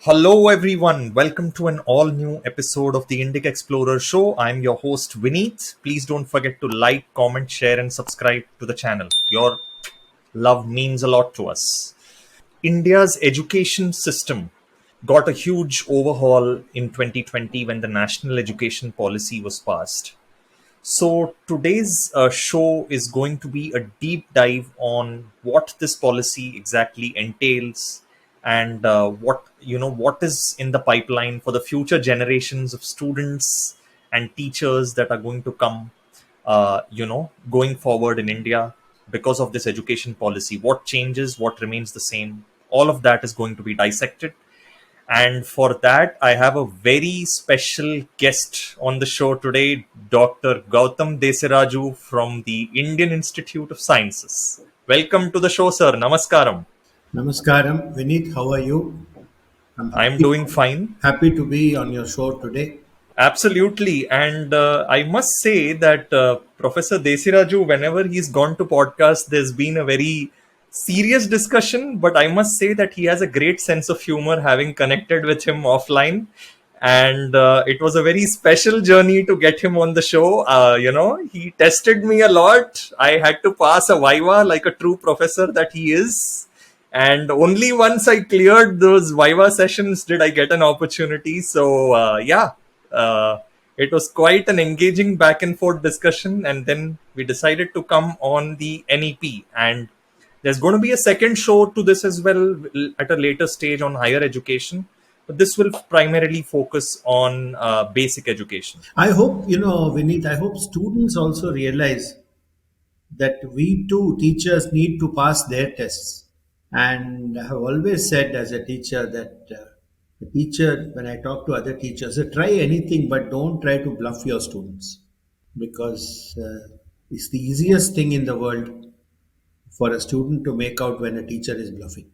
Hello, everyone. Welcome to an all new episode of the Indic Explorer Show. I'm your host, Vineet. Please don't forget to like, comment, share, and subscribe to the channel. Your love means a lot to us. India's education system got a huge overhaul in 2020 when the National Education Policy was passed. So today's show is going to be a deep dive on what this policy exactly entails and what is in the pipeline for the future generations of students and teachers that are going to come going forward in India because of this education policy. What changes, what remains the same, all of that is going to be dissected. And for that, I have a very special guest on the show today, Dr. Gautam Desiraju from the Indian Institute of Sciences. Welcome to the show, sir. Namaskaram. Namaskaram, Vineet. How are you? I'm I'm doing fine. happy to be on your show today. Absolutely. And I must say that Professor Desiraju, whenever he's gone to podcast, there's been a very serious discussion. But I must say that he has a great sense of humor, having connected with him offline. And it was a very special journey to get him on the show. He tested me a lot. I had to pass a Viva like a true professor that he is. And only once I cleared those Viva sessions did I get an opportunity. So, uh, it was quite an engaging back and forth discussion. And then we decided to come on the NEP. And there's going to be a second show to this as well at a later stage on higher education. But this will primarily focus on basic education. I hope, Vineet, I hope students also realize that we too, teachers, need to pass their tests. And I have always said as a teacher that a teacher, when I talk to other teachers, try anything, but don't try to bluff your students because it's the easiest thing in the world for a student to make out when a teacher is bluffing.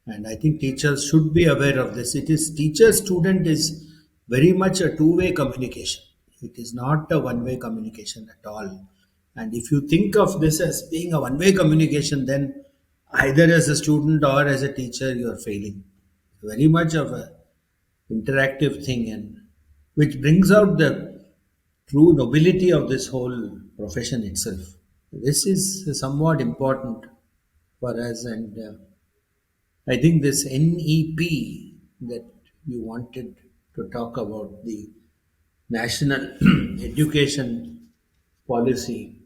And I think teachers should be aware of this. It is teacher student is very much a two-way communication. It is not a one-way communication at all. And if you think of this as being a one-way communication, then either as a student or as a teacher, you are failing. Very much of a interactive thing, and which brings out the true nobility of this whole profession itself. This is somewhat important for us, and I think this NEP that you wanted to talk about, the national education policy,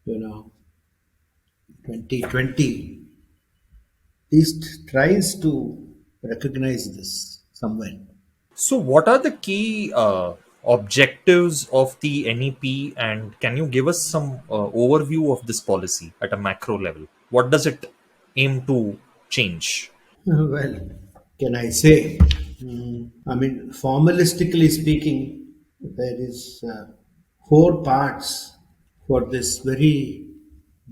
2020, at least tries to recognize this somewhere. So, what are the key objectives of the NEP, and can you give us some overview of this policy at a macro level? What does it aim to change? Well, can I say? I mean, formalistically speaking, there is four parts for this very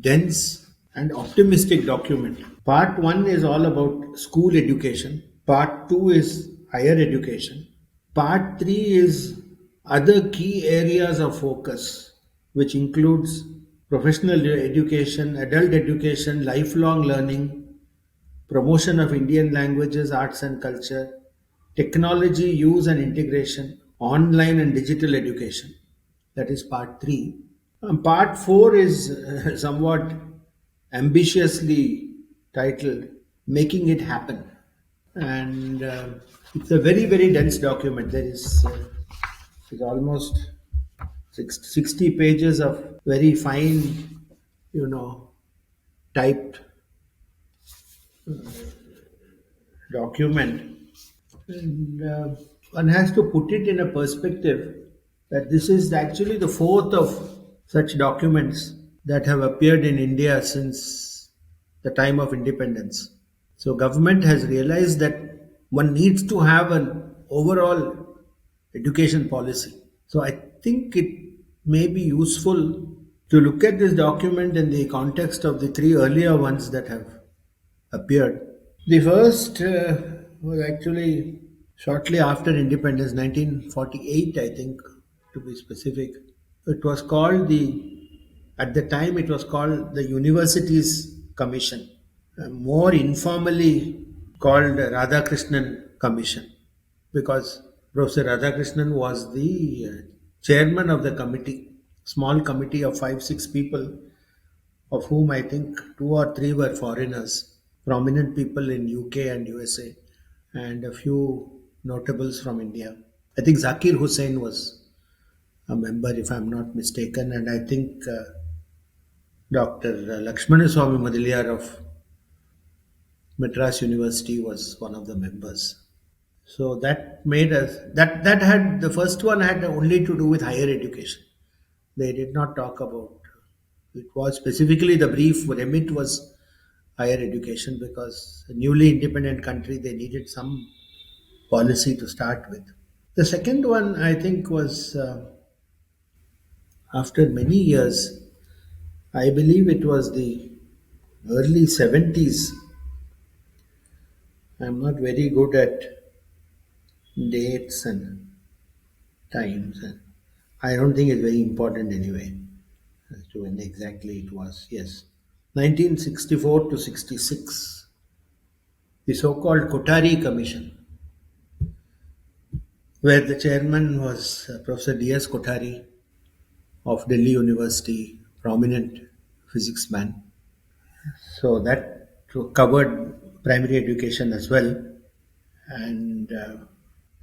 dense and optimistic document. Part one is all about school education. Part two is higher education. Part three is other key areas of focus, which includes professional education, adult education, lifelong learning, promotion of Indian languages, arts and culture, technology use and integration, online and digital education. That is part three. Part four is somewhat ambitiously titled Making It Happen. And it's a very, very dense document. There is it's almost 60 pages of very fine, typed document. And one has to put it in a perspective that this is actually the fourth of such documents that have appeared in India since the time of independence. So government has realized that one needs to have an overall education policy. So I think it may be useful to look at this document in the context of the three earlier ones that have appeared. The first was actually shortly after independence, 1948, I think, to be specific. It was called at the time, it was called the Universities Commission, more informally called Radhakrishnan commission because Professor Radhakrishnan was the chairman of the committee, small committee of 5, 6 people, of whom I think 2 or 3 were foreigners, prominent people in UK and USA, and a few notables from India. I think Zakir Hussain was a member, if I'm not mistaken, and I think Dr. Lakshmana Swami Madaliyar of Madras University was one of the members. So that made us that had the first one had only to do with higher education. They did not talk about it was specifically the brief remit was higher education because a newly independent country they needed some policy to start with. The second one I think was after many years. I believe it was the early 70s. I'm not very good at dates and times, and I don't think it's very important anyway as to when exactly it was. Yes, 1964 to 66, the so-called Kothari Commission, where the chairman was Professor D.S. Kothari of Delhi University, prominent physics man. So that covered primary education as well, and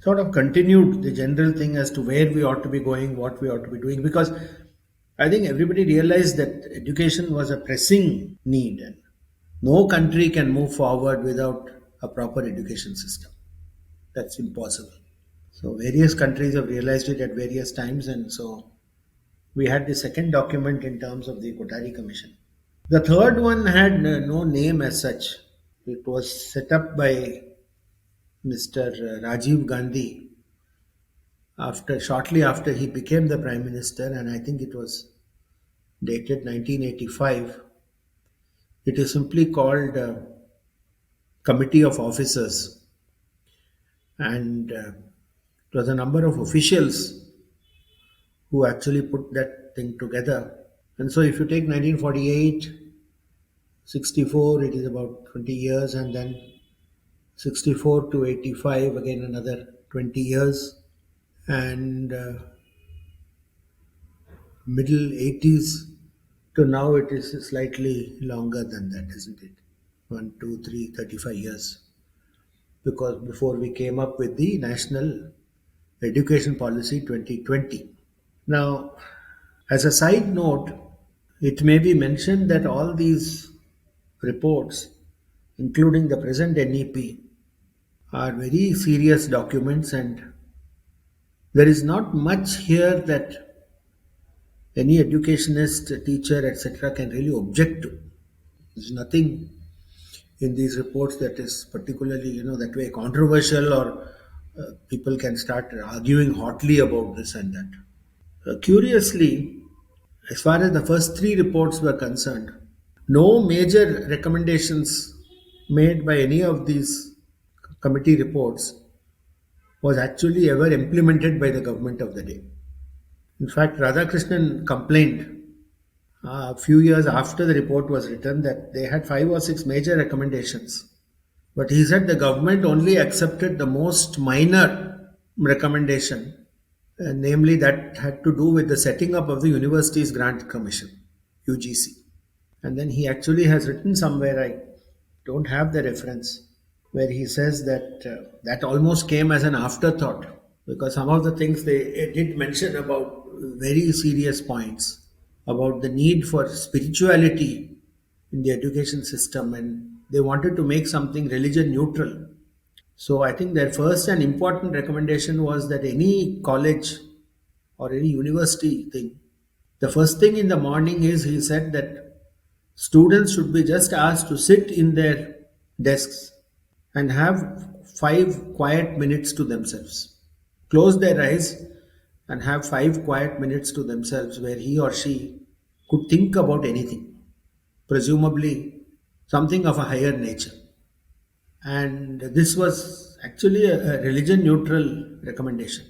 sort of continued the general thing as to where we ought to be going, what we ought to be doing, because I think everybody realized that education was a pressing need, and no country can move forward without a proper education system. That's impossible. So various countries have realized it at various times, and so we had the second document in terms of the Kothari Commission. The third one had no name as such. It was set up by Mr. Rajiv Gandhi after shortly after he became the prime minister, and I think it was dated 1985. It is simply called Committee of Officers, and it was a number of officials who actually put that thing together. And so, if you take 1948, 64, it is about 20 years, and then 64 to 85, again another 20 years, and middle 80s to now it is slightly longer than that, isn't it? 1, 2, 3, 35 years. Because before we came up with the National Education Policy 2020. Now, as a side note, it may be mentioned that all these reports, including the present NEP, are very serious documents, and there is not much here that any educationist, teacher, etc., can really object to. There's nothing in these reports that is particularly, that way controversial or people can start arguing hotly about this and that. Curiously, as far as the first three reports were concerned, no major recommendations made by any of these committee reports was actually ever implemented by the government of the day. In fact, Radhakrishnan complained a few years after the report was written that they had 5 or 6 major recommendations. But he said the government only accepted the most minor recommendation, namely that had to do with the setting up of the Universities Grant Commission, UGC. And then he actually has written somewhere, I don't have the reference, where he says that that almost came as an afterthought because some of the things they did mention about very serious points about the need for spirituality in the education system, and they wanted to make something religion neutral. So I think their first and important recommendation was that any college or any university thing, the first thing in the morning is he said that students should be just asked to sit in their desks and have 5 quiet minutes to themselves. Close their eyes and have 5 quiet minutes to themselves where he or she could think about anything, presumably something of a higher nature. And this was actually a religion neutral recommendation.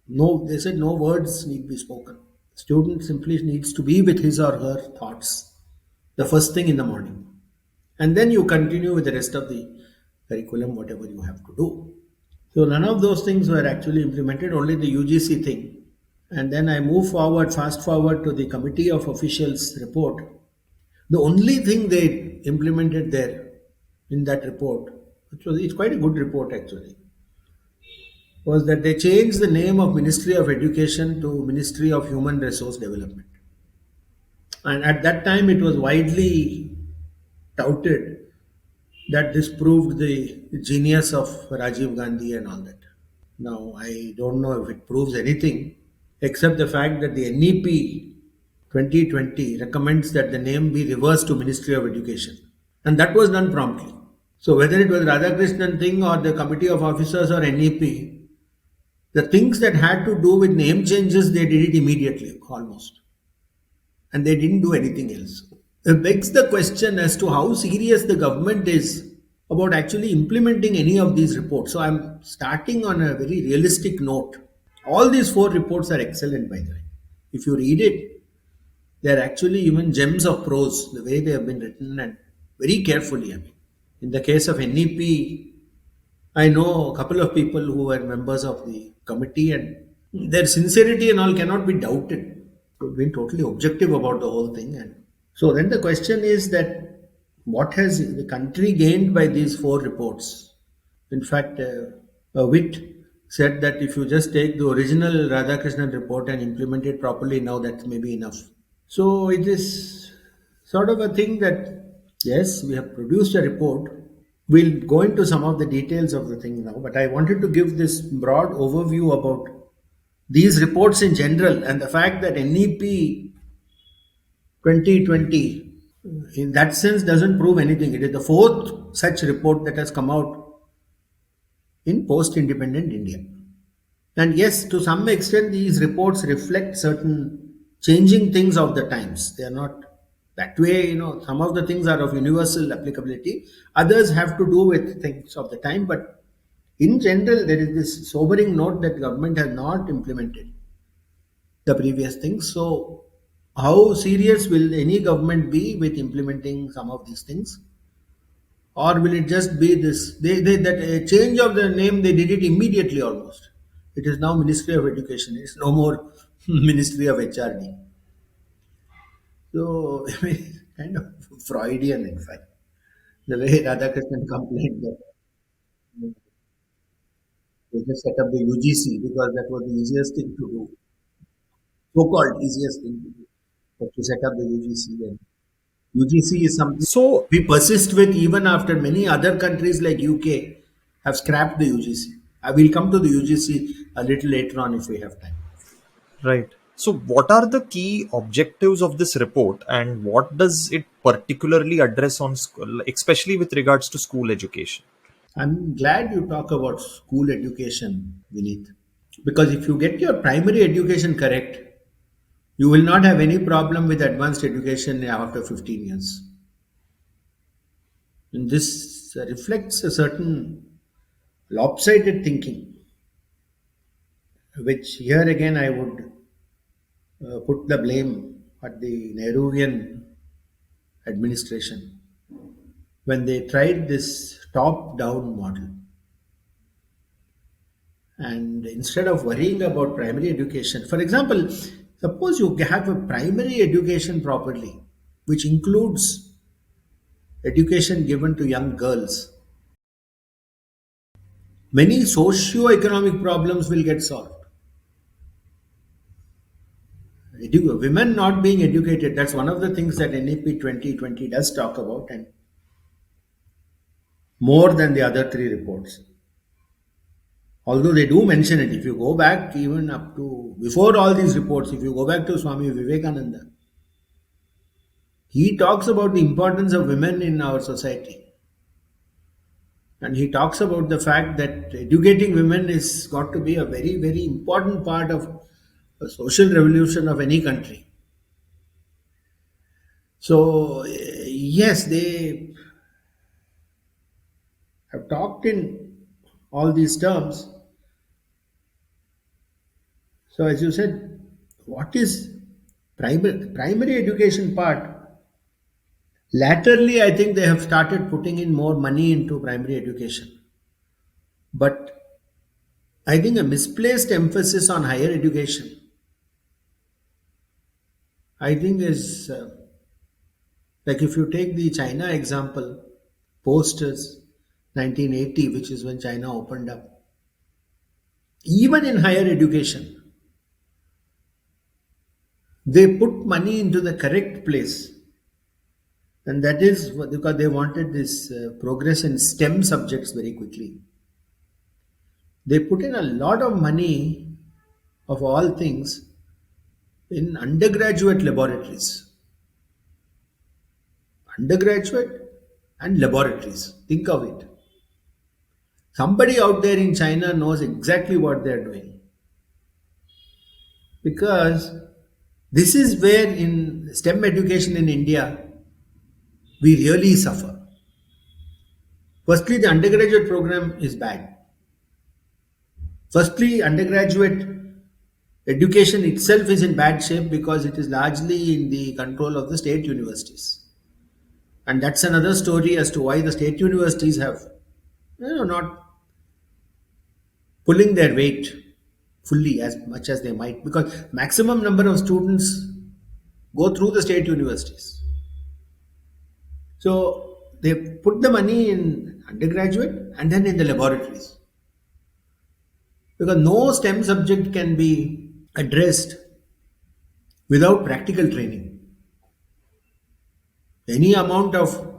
No, they said no words need be spoken. Student simply needs to be with his or her thoughts the first thing in the morning. And then you continue with the rest of the curriculum, whatever you have to do. So none of those things were actually implemented, only the UGC thing. And then I move forward, fast forward to the Committee of Officials report. The only thing they implemented there in that report, which was it's quite a good report actually, was that they changed the name of Ministry of Education to Ministry of Human Resource Development. And at that time, it was widely touted that this proved the genius of Rajiv Gandhi and all that. Now, I don't know if it proves anything except the fact that the NEP 2020 recommends that the name be reversed to Ministry of Education. And that was done promptly. So, whether it was Radhakrishnan thing or the Committee of Officers or NEP, the things that had to do with name changes, they did it immediately, almost. And they didn't do anything else. It begs the question as to how serious the government is about actually implementing any of these reports. So I'm starting on a very realistic note. All these four reports are excellent, by the way. If you read it, they're actually even gems of prose, the way they have been written and very carefully. I mean, in the case of NEP, I know a couple of people who were members of the committee, and their sincerity and all cannot be doubted. They've been totally objective about the whole thing. And so then the question is that what has the country gained by these four reports? In fact, a wit said that if you just take the original Radhakrishnan report and implement it properly, now that's maybe enough. So it is sort of a thing that, yes, we have produced a report. We'll go into some of the details of the thing now, but I wanted to give this broad overview about these reports in general and the fact that NEP 2020, in that sense, doesn't prove anything. It is the fourth such report that has come out in post independent India. And yes, to some extent, these reports reflect certain changing things of the times. They are not that way, some of the things are of universal applicability, others have to do with things of the time. But in general, there is this sobering note that government has not implemented the previous things. So, how serious will any government be with implementing some of these things? Or will it just be this? That a change of the name, they did it immediately almost. It is now Ministry of Education. It's no more Ministry of HRD. So, I mean, kind of Freudian, in fact. The way Radhakrishnan complained that they just set up the UGC because that was the easiest thing to do, so-called easiest thing to do, but to set up the UGC. And UGC is something So, we persist with even after many other countries like UK have scrapped the UGC. I will come to the UGC a little later on if we have time. right. So, what are the key objectives of this report, and what does it particularly address on school, especially with regards to school education? I'm glad you talk about school education, Vineet, because if you get your primary education correct, you will not have any problem with advanced education after 15 years. And this reflects a certain lopsided thinking, which here again I would put the blame at the Nehruvian administration when they tried this top down model. And instead of worrying about primary education, for example, suppose you have a primary education properly, which includes education given to young girls, many socio-economic problems will get solved. Women not being educated, that's one of the things that NEP 2020 does talk about, and more than the other three reports. Although they do mention it, if you go back even up to before all these reports, if you go back to Swami Vivekananda, he talks about the importance of women in our society. And he talks about the fact that educating women is got to be a very, very important part of a social revolution of any country. So, yes, they have talked in all these terms. So, as you said, what is primary education part Latterly, I think they have started putting in more money into primary education. But I think a misplaced emphasis on higher education, I think, is like if you take the China example, post 1980, which is when China opened up, even in higher education, they put money into the correct place. And that is because they wanted this progress in STEM subjects very quickly. They put in a lot of money, of all things, in undergraduate laboratories. Undergraduate and laboratories. Think of it. Somebody out there in China knows exactly what they're doing. Because this is where in STEM education in India, we really suffer. Firstly, the undergraduate program is bad. Firstly, undergraduate education itself is in bad shape because it is largely in the control of the state universities. And that's another story as to why the state universities have not pulling their weight fully as much as they might, because maximum number of students go through the state universities. So they put the money in undergraduate and then in the laboratories, because no STEM subject can be addressed without practical training. Any amount of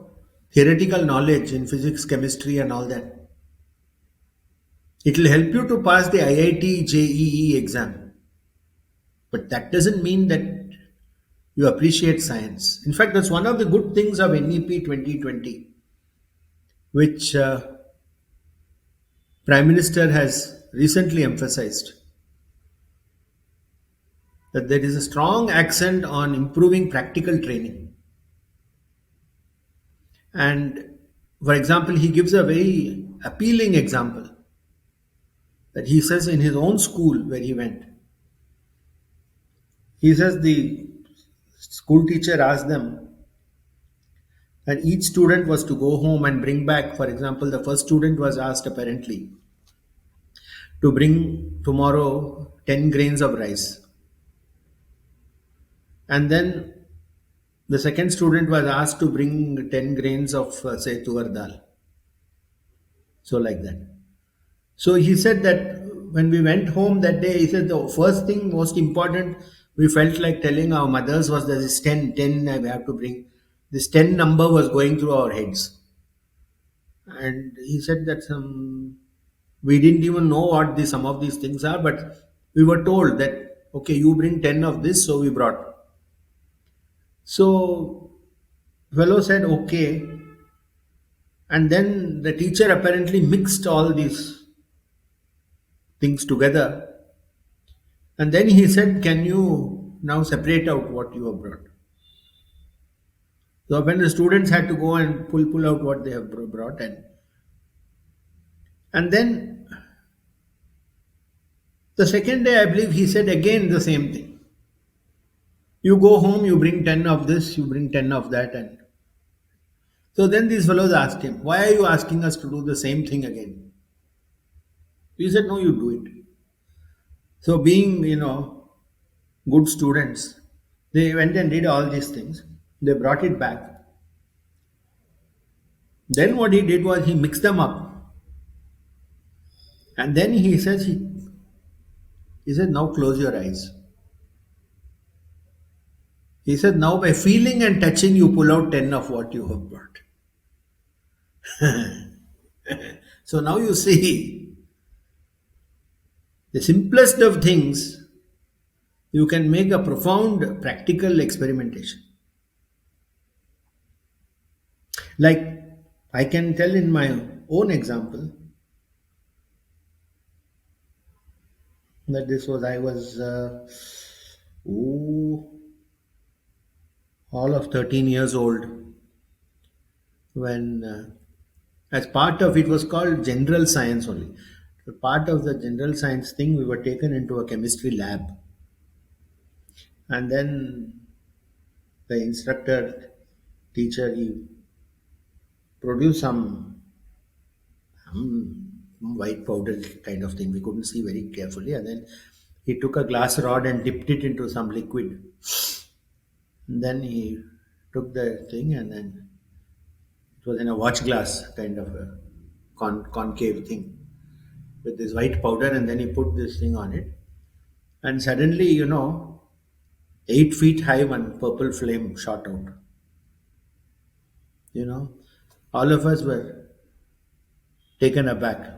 theoretical knowledge in physics, chemistry, and all that, it will help you to pass the IIT JEE exam, but that doesn't mean that you appreciate science. In fact, that's one of the good things of NEP 2020, which Prime Minister has recently emphasized, that there is a strong accent on improving practical training. And for example, he gives a very appealing example that he says in his own school where he went. He says the school teacher asked them, and each student was to go home and bring back, for example, the first student was asked apparently to bring tomorrow 10 grains of rice. And then the second student was asked to bring 10 grains of, say, tuvar dal. So, like that. So, he said that when we went home that day, he said the first thing, most important, we felt like telling our mothers was that this 10 I have to bring. This 10 number was going through our heads. And he said that we didn't even know what some of these things are, but we were told that, okay, you bring 10 of this, so we brought. So, fellow said, okay. And then the teacher apparently mixed all these things together. And then he said, can you now separate out what you have brought? So when the students had to go and pull out what they have brought, and then the second day, I believe he said again the same thing. You go home, you bring 10 of this, you bring 10 of that. And so then these fellows asked him, why are you asking us to do the same thing again? He said, no, you do it. So being, good students, they went and did all these things. They brought it back. Then what he did was he mixed them up. And then he said, now close your eyes. He said, now by feeling and touching, you pull out 10 of what you have brought. So now you see, the simplest of things, you can make a profound practical experimentation. Like I can tell in my own example that I was ooh, all of 13 years old when, as part of it was called general science only. So part of the general science thing, we were taken into a chemistry lab, and then the instructor teacher, he produced white powder kind of thing. We couldn't see very carefully, and then he took a glass rod and dipped it into some liquid. And then he took the thing, and then it was in a watch glass kind of a concave thing with this white powder, and then he put this thing on it, and suddenly, 8 feet high, one purple flame shot out. You know, all of us were taken aback,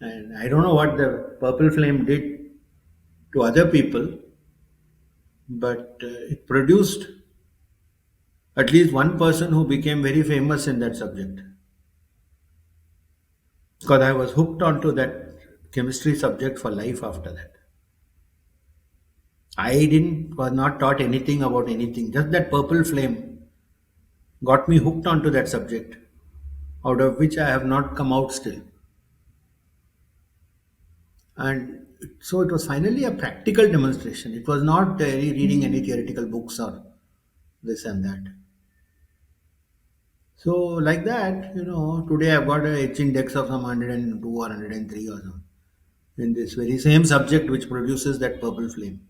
and I don't know what the purple flame did to other people, but it produced at least one person who became very famous in that subject. Because I was hooked onto that chemistry subject for life after that. I didn't was not taught anything about anything. Just that purple flame got me hooked onto that subject, out of which I have not come out still. And so it was finally a practical demonstration. It was not reading any theoretical books or this and that. So like that, today I've got a H index of some 102 or 103 or something in this very same subject which produces that purple flame.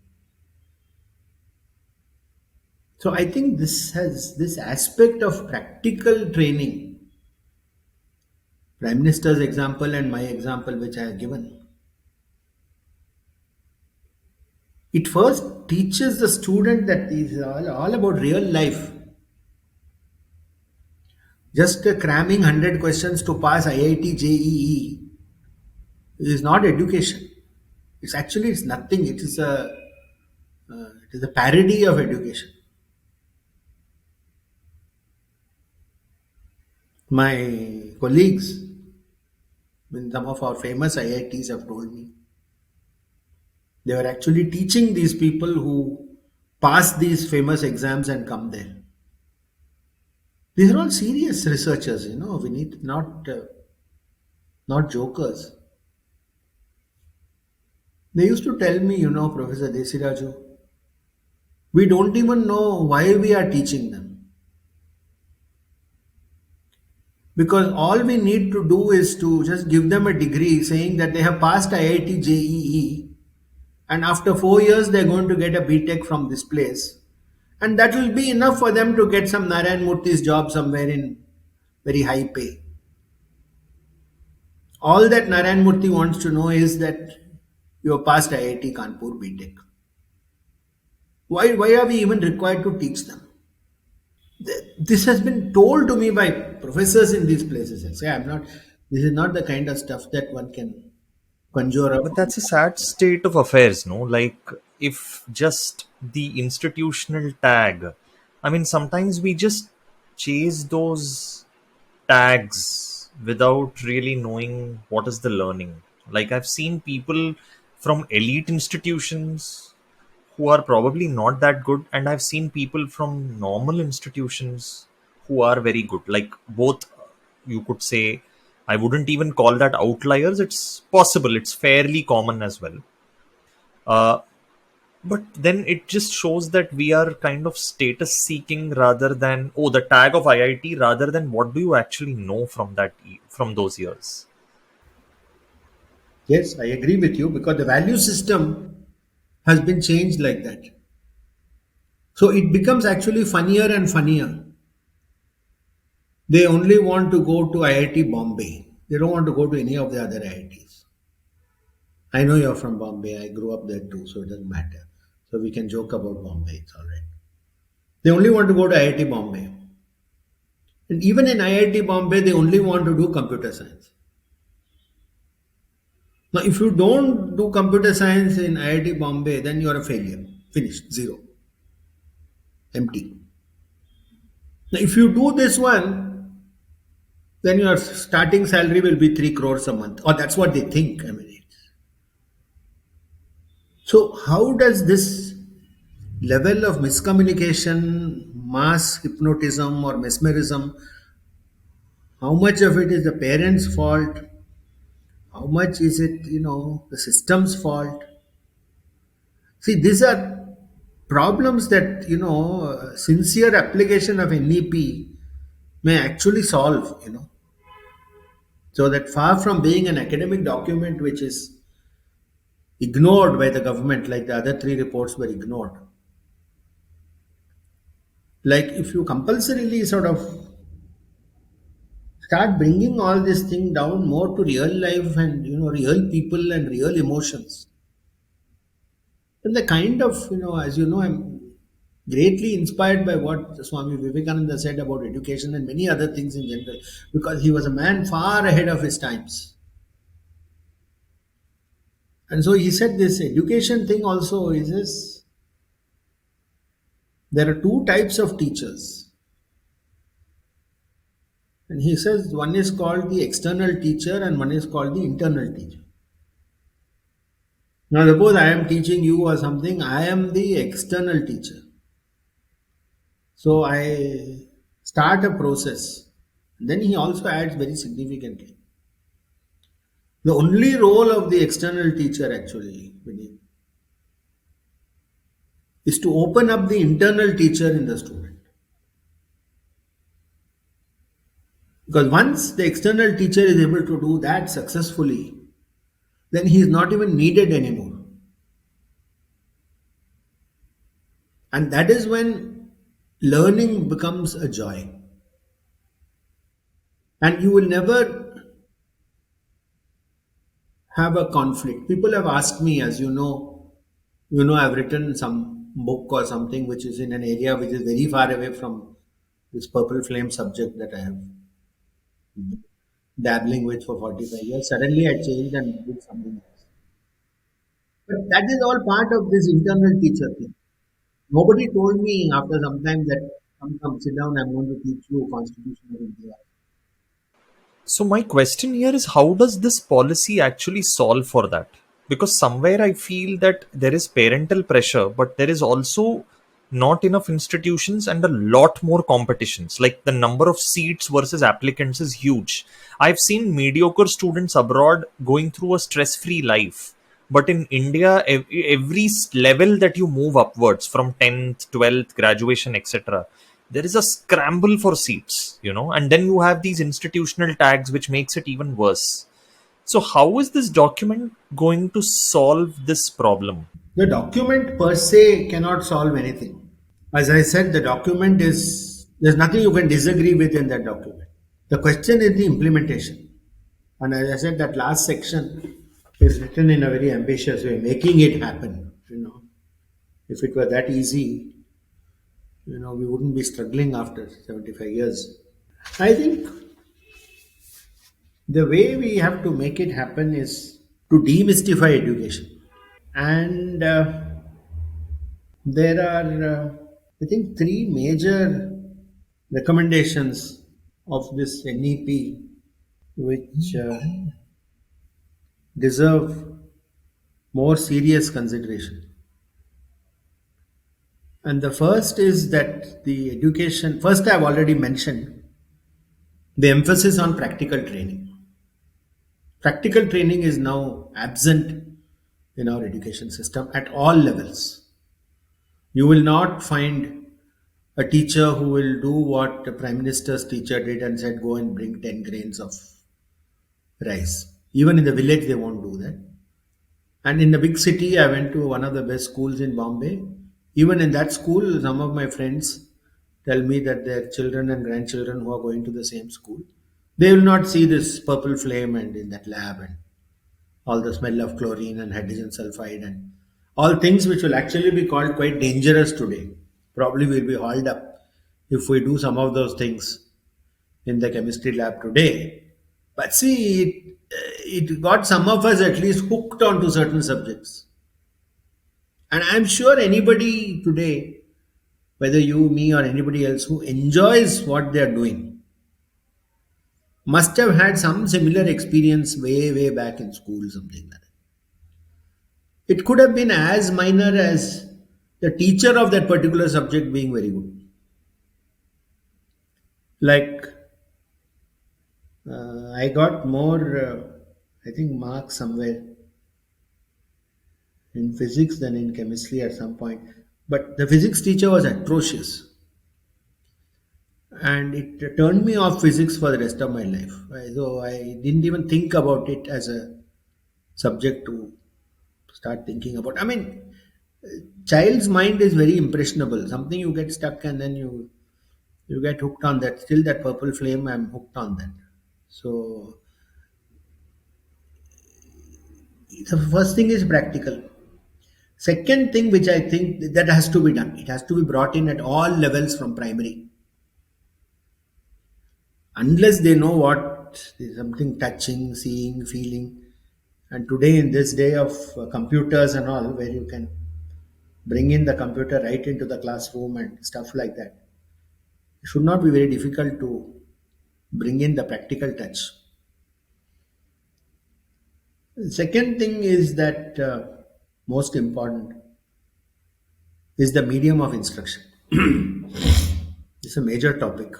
So I think this has this aspect of practical training, Prime Minister's example and my example which I have given. It first teaches the student that this is all about real life. Just cramming 100 questions to pass IIT JEE is not education. It's nothing. It is a parody of education. My colleagues in some of our famous IITs have told me they were actually teaching these people who pass these famous exams and come there. These are all serious researchers, Vineet, not jokers. They used to tell me, Professor Desiraju, we don't even know why we are teaching them. Because all we need to do is to just give them a degree saying that they have passed IIT JEE, and after 4 years they're going to get a BTech from this place. And that will be enough for them to get some Narayan Murthy's job somewhere in very high pay. All that Narayan Murthy wants to know is that you have passed IIT Kanpur BTech. Why are we even required to teach them? This has been told to me by professors in these places. I say, this is not the kind of stuff that one can conjure up. But that's a sad state of affairs, no? Like, if just the institutional tag, I mean, sometimes we just chase those tags without really knowing what is the learning. Like, I've seen people from elite institutions who are probably not that good, and I've seen people from normal institutions who are very good. Like, both, you could say, I wouldn't even call that outliers. It's possible, it's fairly common as well. uh, but then it just shows that we are kind of status seeking rather than, oh, the tag of IIT, rather than what do you actually know from from those years. Yes, I agree with you because the value system has been changed like that. So it becomes actually funnier and funnier. They only want to go to IIT Bombay. They don't want to go to any of the other IITs. I know you're from Bombay. I grew up there too, so it doesn't matter. So we can joke about Bombay. It's all right. They only want to go to IIT Bombay. And even in IIT Bombay, they only want to do computer science. Now, if you don't do computer science in IIT Bombay, then you're a failure. Finished. Zero. Empty. Now, if you do this one, then your starting salary will be 3 crores a month. Or that's what they think. I mean, so how does this level of miscommunication, mass hypnotism or mesmerism, how much of it is the parents' fault? How much is it, the system's fault? See, these are problems that sincere application of NEP may actually solve. So that far from being an academic document which is ignored by the government, like the other three reports were ignored. Like if you compulsorily sort of start bringing all this thing down more to real life and real people and real emotions, then the kind of as I'm greatly inspired by what Swami Vivekananda said about education and many other things in general, because he was a man far ahead of his times. And so he said this education thing also is this: there are two types of teachers. And he says one is called the external teacher and one is called the internal teacher. Now, suppose I am teaching you or something, I am the external teacher. So I start a process. Then he also adds very significantly. The only role of the external teacher actually, Vineet, is to open up the internal teacher in the student. Because once the external teacher is able to do that successfully, then he is not even needed anymore. And that is when learning becomes a joy. And you will never have a conflict. People have asked me, as I've written some book or something which is in an area which is very far away from this purple flame subject that I have dabbling with for 45 years. Suddenly I changed and did something else. But that is all part of this internal teacher thing. Nobody told me after some time that come sit down, I'm going to teach you Constitution of India. So my question here is, how does this policy actually solve for that? Because somewhere I feel that there is parental pressure, but there is also not enough institutions and a lot more competitions. Like the number of seats versus applicants is huge. I've seen mediocre students abroad going through a stress-free life. But in India, every level that you move upwards from 10th, 12th, graduation, etc., there is a scramble for seats, and then you have these institutional tags, which makes it even worse. So, how is this document going to solve this problem? The document per se cannot solve anything. As I said, the document there's nothing you can disagree with in that document. The question is the implementation. And as I said, that last section is written in a very ambitious way, making it happen. If it were that easy, we wouldn't be struggling after 75 years. I think the way we have to make it happen is to demystify education. And there are, I think, three major recommendations of this NEP which deserve more serious consideration. And the first is that the education, first, I've already mentioned the emphasis on practical training. Practical training is now absent in our education system at all levels. You will not find a teacher who will do what the Prime Minister's teacher did and said, go and bring 10 grains of rice. Even in the village, they won't do that. And in the big city, I went to one of the best schools in Bombay. Even in that school, some of my friends tell me that their children and grandchildren who are going to the same school, they will not see this purple flame and in that lab and all the smell of chlorine and hydrogen sulfide and all things which will actually be called quite dangerous today. Probably will be hauled up if we do some of those things in the chemistry lab today. But see, it got some of us at least hooked onto certain subjects. And I'm sure anybody today, whether you, me, or anybody else who enjoys what they're doing, must have had some similar experience way, way back in school, something like that. It could have been as minor as the teacher of that particular subject being very good. Like, I got more, I think, marks somewhere in physics than in chemistry at some point. But the physics teacher was atrocious, and it turned me off physics for the rest of my life. So I didn't even think about it as a subject to start thinking about. I mean, child's mind is very impressionable. Something you get stuck and then you get hooked on that. Still that purple flame, I'm hooked on that. So the first thing is practical. Second thing which I think that has to be done, it has to be brought in at all levels from primary. Unless they know what is something touching, seeing, feeling. And today, in this day of computers and all, where you can bring in the computer right into the classroom and stuff like that, it should not be very difficult to bring in the practical touch. Second thing is that most important is the medium of instruction. It's a major topic,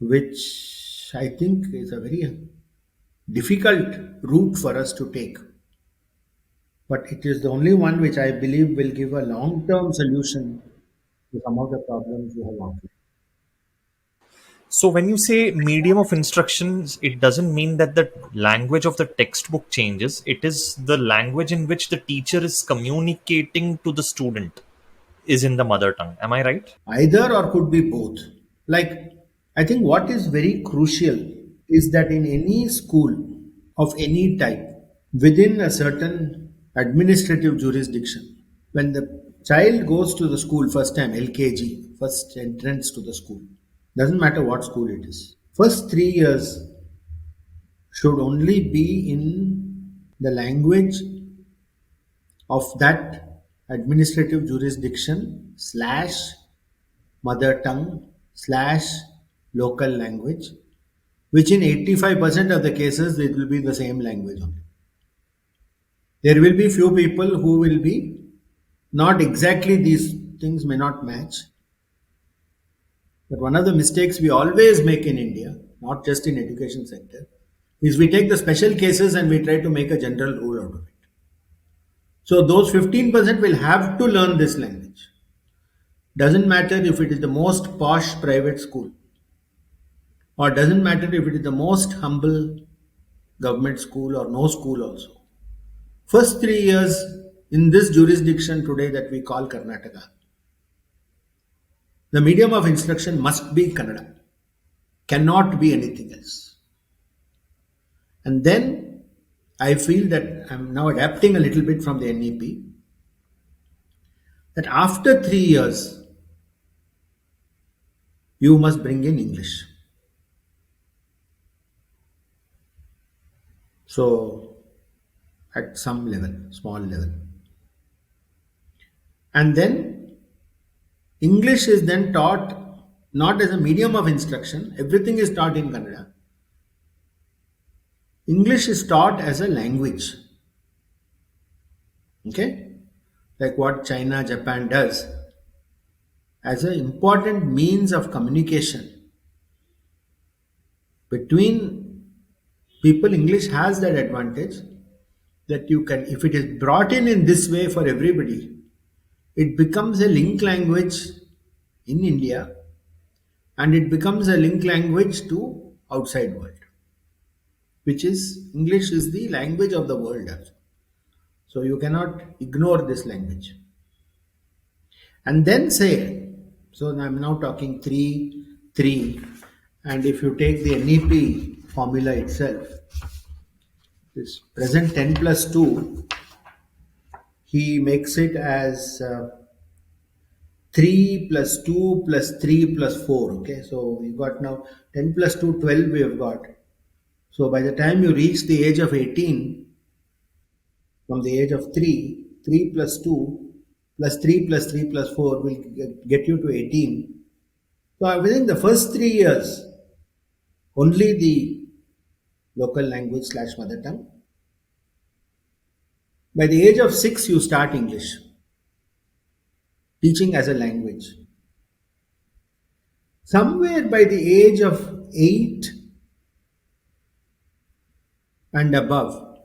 which I think is a very difficult route for us to take. But it is the only one which I believe will give a long term solution to some of the problems we have outlined. So when you say medium of instructions, it doesn't mean that the language of the textbook changes. It is the language in which the teacher is communicating to the student is in the mother tongue. Am I right? Either or could be both. Like, I think what is very crucial is that in any school of any type, within a certain administrative jurisdiction, when the child goes to the school first time, LKG, first entrance to the school, doesn't matter what school it is, first 3 years should only be in the language of that administrative jurisdiction slash mother tongue slash local language, which in 85% of the cases it will be the same language only. There will be few people who will be not exactly, these things may not match, but one of the mistakes we always make in India, not just in education sector, is we take the special cases and we try to make a general rule out of it. So those 15% will have to learn this language. Doesn't matter if it is the most posh private school, or doesn't matter if it is the most humble government school or no school also. First 3 years in this jurisdiction today that we call Karnataka, the medium of instruction must be Kannada, cannot be anything else. And then I feel that I'm now adapting a little bit from the NEP, that after 3 years, you must bring in English. So, at some level, small level. And then English is then taught not as a medium of instruction, everything is taught in Kannada. English is taught as a language. Okay? Like what China, Japan does as an important means of communication between people. English has that advantage that you can, if it is brought in this way for everybody, it becomes a link language in India, and it becomes a link language to outside world, which is English is the language of the world also. So you cannot ignore this language. And then say, so I'm now talking 3 3, and if you take the NEP formula itself, this present 10 plus 2, he makes it as 3 plus 2 plus 3 plus 4. Okay, so we've got now 10 plus 2, 12 we have got. So by the time you reach the age of 18, from the age of 3, 3 plus 2 plus 3 plus 3 plus 4 will get you to 18. So within the first 3 years, only the local language slash mother tongue. By the age of 6, you start English, teaching as a language. Somewhere by the age of 8 and above,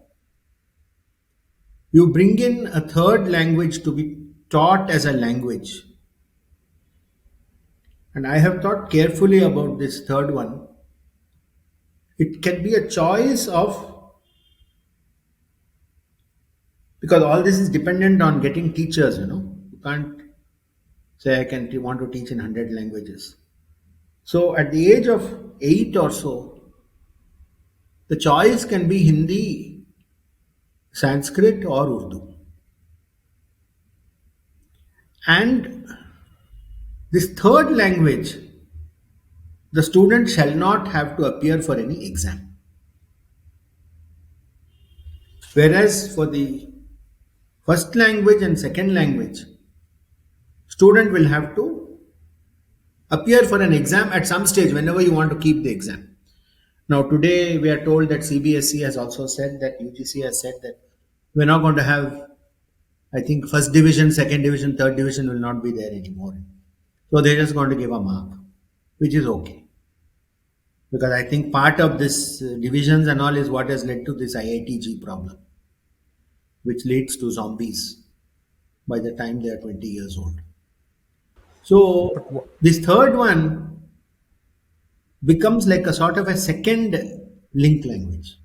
you bring in a third language to be taught as a language. And I have thought carefully about this third one. It can be a choice of, because all this is dependent on getting teachers, You can't say I can want to teach in 100 languages. So at the age of 8 or so, the choice can be Hindi, Sanskrit, or Urdu. And this third language, the student shall not have to appear for any exam. Whereas for the first language and second language, student will have to appear for an exam at some stage whenever you want to keep the exam. Now today we are told that CBSE has also said that UGC has said that we're not going to have, I think, first division, second division, third division will not be there anymore. So they're just going to give a mark, which is okay. Because I think part of this divisions and all is what has led to this IITG problem, which leads to zombies by the time they are 20 years old. But So this third one becomes like a sort of a second link language.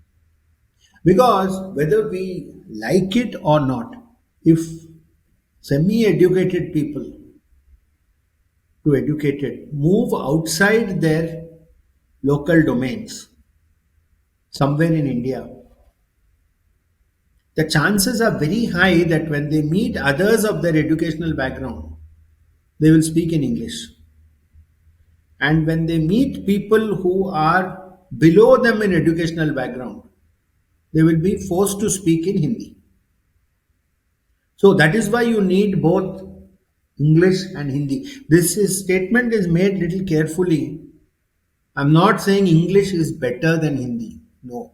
Because whether we like it or not, if semi educated people to educated move outside their local domains somewhere in India, the chances are very high that when they meet others of their educational background, they will speak in English. And when they meet people who are below them in educational background, they will be forced to speak in Hindi. So that is why you need both English and Hindi. Statement is made little carefully. I'm not saying English is better than Hindi. No.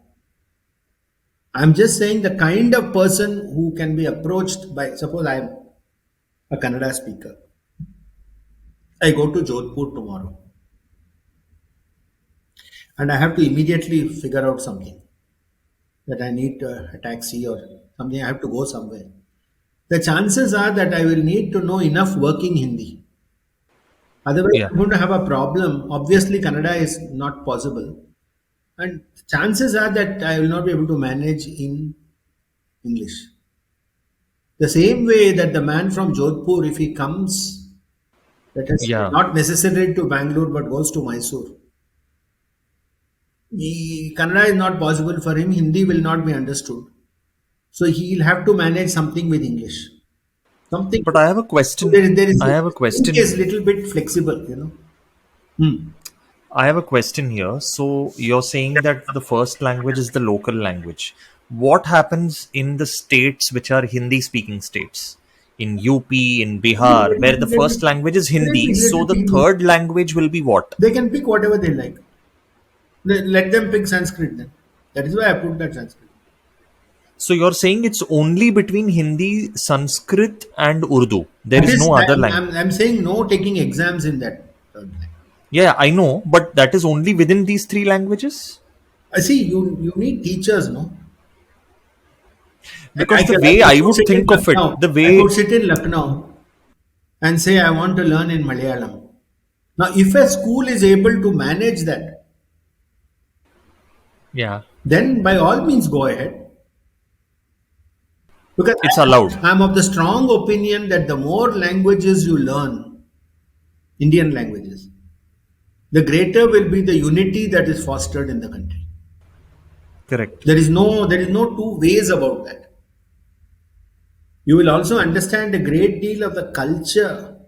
I'm just saying the kind of person who can be approached by, suppose I'm a Kannada speaker. I go to Jodhpur tomorrow and I have to immediately figure out something, that I need a taxi or something, I have to go somewhere. The chances are that I will need to know enough working Hindi. Otherwise, yeah, I'm going to have a problem. Obviously, Kannada is not possible. And chances are that I will not be able to manage in English. The same way that the man from Jodhpur, if he comes, let us say, yeah. not necessarily to Bangalore but goes to Mysore, Kannada is not possible for him, Hindi will not be understood. So he'll have to manage something with English. Something. But I have a So question. there is I have a Think question. is little bit flexible. Hmm. I have a question here. So you're saying that the first language is the local language. What happens in the states which are Hindi speaking states? In UP, in Bihar, where the first language is Hindi, so the third language will be what? They can pick whatever they like. Let them pick Sanskrit then. That is why I put that Sanskrit. So you're saying it's only between Hindi, Sanskrit, and Urdu. There That is is, no other I'm saying no taking exams in that third language. Yeah, I know, but that is only within these three languages? I see you need teachers, no? Because the I way could I would sit in think of it, Lucknow. the I could way, sit in Lucknow and say I want to learn in Malayalam. Now, if a school is able to manage that, yeah, then by all means go ahead. Because it's allowed. I'm of the strong opinion that the more languages you learn, Indian languages, the greater will be the unity that is fostered in the country. Correct. There is no two ways about that. You will also understand a great deal of the culture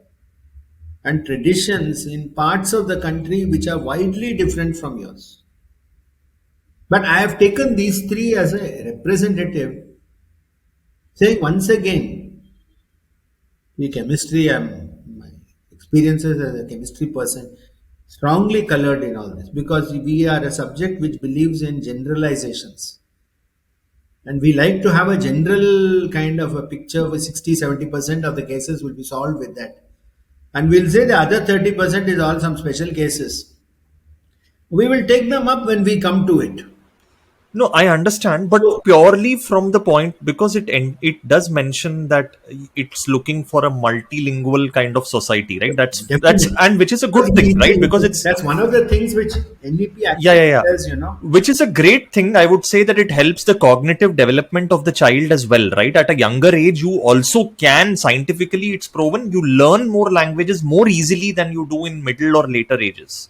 and traditions in parts of the country which are widely different from yours. But I have taken these three as a representative, saying once again, the chemistry, my experiences as a chemistry person, strongly colored in all this because we are a subject which believes in generalizations. And we like to have a general kind of a picture with 60-70% of the cases will be solved with that. And we'll say the other 30% is all some special cases. We will take them up when we come to it. No, I understand, but So purely from the point because it does mention that it's looking for a multilingual kind of society, right? That's definitely, and which is a because good thing, right? Because it's that's one of the things which NEP yeah, actually yeah, yeah. says, you know. Which is a great thing. I would say that it helps the cognitive development of the child as well, right? At a younger age, you also can scientifically, it's proven, you learn more languages more easily than you do in middle or later ages.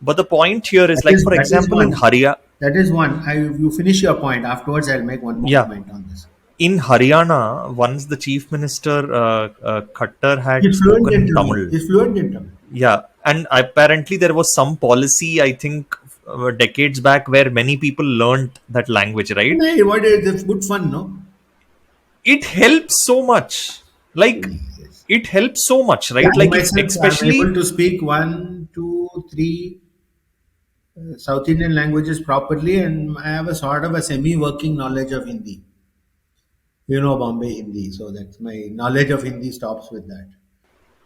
But the point here is like, for That is example, in one. Haryana, That is one. You finish your point. Afterwards, I'll make one more yeah, comment on this. in Haryana, once the chief minister Khattar had He's fluent in spoken Tamil. Tamil. He's fluent in Tamil. Yeah, and apparently there was some policy, I think, decades back where many people learned that language, right? Hey, what is it's good fun, no? It helps so much. Like, Yes. it helps so much, Yeah, right? I Like, if myself am able especially, to speak one, two, three South Indian languages properly, and I have a sort of a semi-working knowledge of Hindi. You know Bombay Hindi, so that's my knowledge of Hindi stops with that.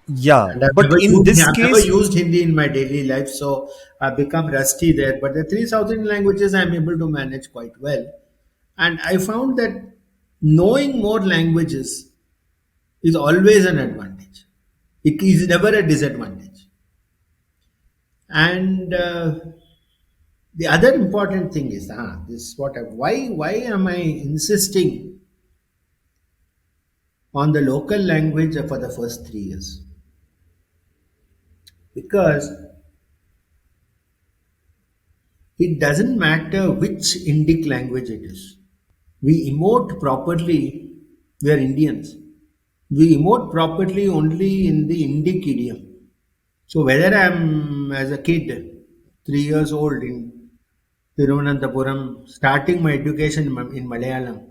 yeah, And but in this I've never case, used Hindi in my daily life, so I've become rusty there. But the three South Indian languages I'm able to manage quite well. And I found that knowing more languages is always an advantage. It is never a disadvantage. And the other important thing is, this what why am I insisting on the local language for the first 3 years? Because it doesn't matter which Indic language it is. We emote properly. We are Indians. We emote properly only in the Indic idiom. So whether I'm as a kid, 3 years old in Thiruvananthapuram, starting my education in Malayalam,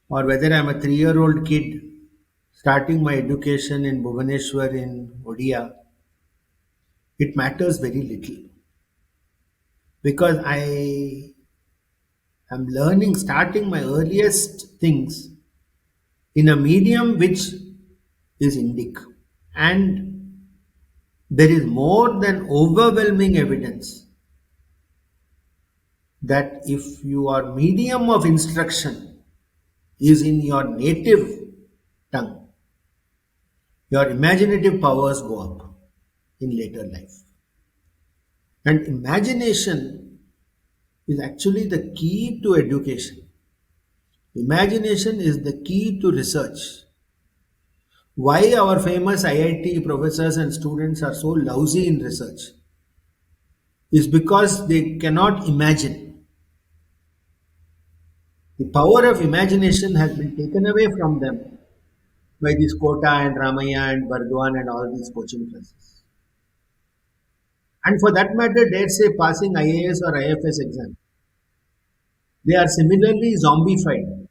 or whether I'm a 3-year-old kid starting my education in Bhubaneswar in Odia, it matters very little because I am learning, starting my earliest things in a medium which is Indic. And there is more than overwhelming evidence that if your medium of instruction is in your native tongue, your imaginative powers go up in later life. And imagination is actually the key to education. Imagination is the key to research. Why our famous IIT professors and students are so lousy in research is because they cannot imagine. The power of imagination has been taken away from them by this Kota and Ramaya and Bardwan and all these coaching classes. And for that matter, dare say passing IAS or IFS exam. They are similarly zombified.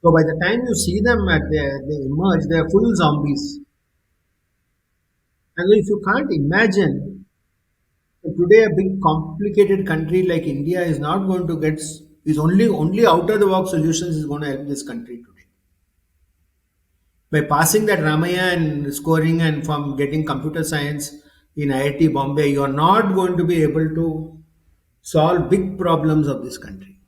So by the time you see them they emerge, they are full zombies. And if you can't imagine, today a big complicated country like India is not going to get is only out of the box solutions is going to help this country today. By passing that Ramaya and scoring and from getting computer science in IIT Bombay, you are not going to be able to solve big problems of this country.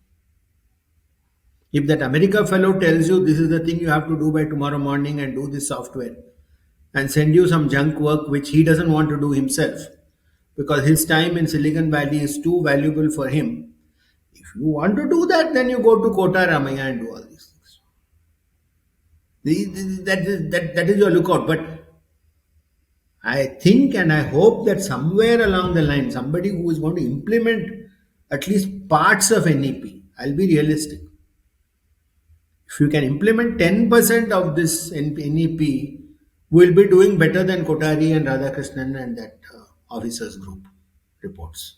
If that America fellow tells you this is the thing you have to do by tomorrow morning and do this software and send you some junk work which he doesn't want to do himself because his time in Silicon Valley is too valuable for him. If you want to do that, then you go to Kota Ramaya and do all these things. That is your lookout. But I think and I hope that somewhere along the line, somebody who is going to implement at least parts of NEP, I'll be realistic. If you can implement 10% of this NEP, we'll be doing better than Kotari and Radhakrishnan and that officers group reports.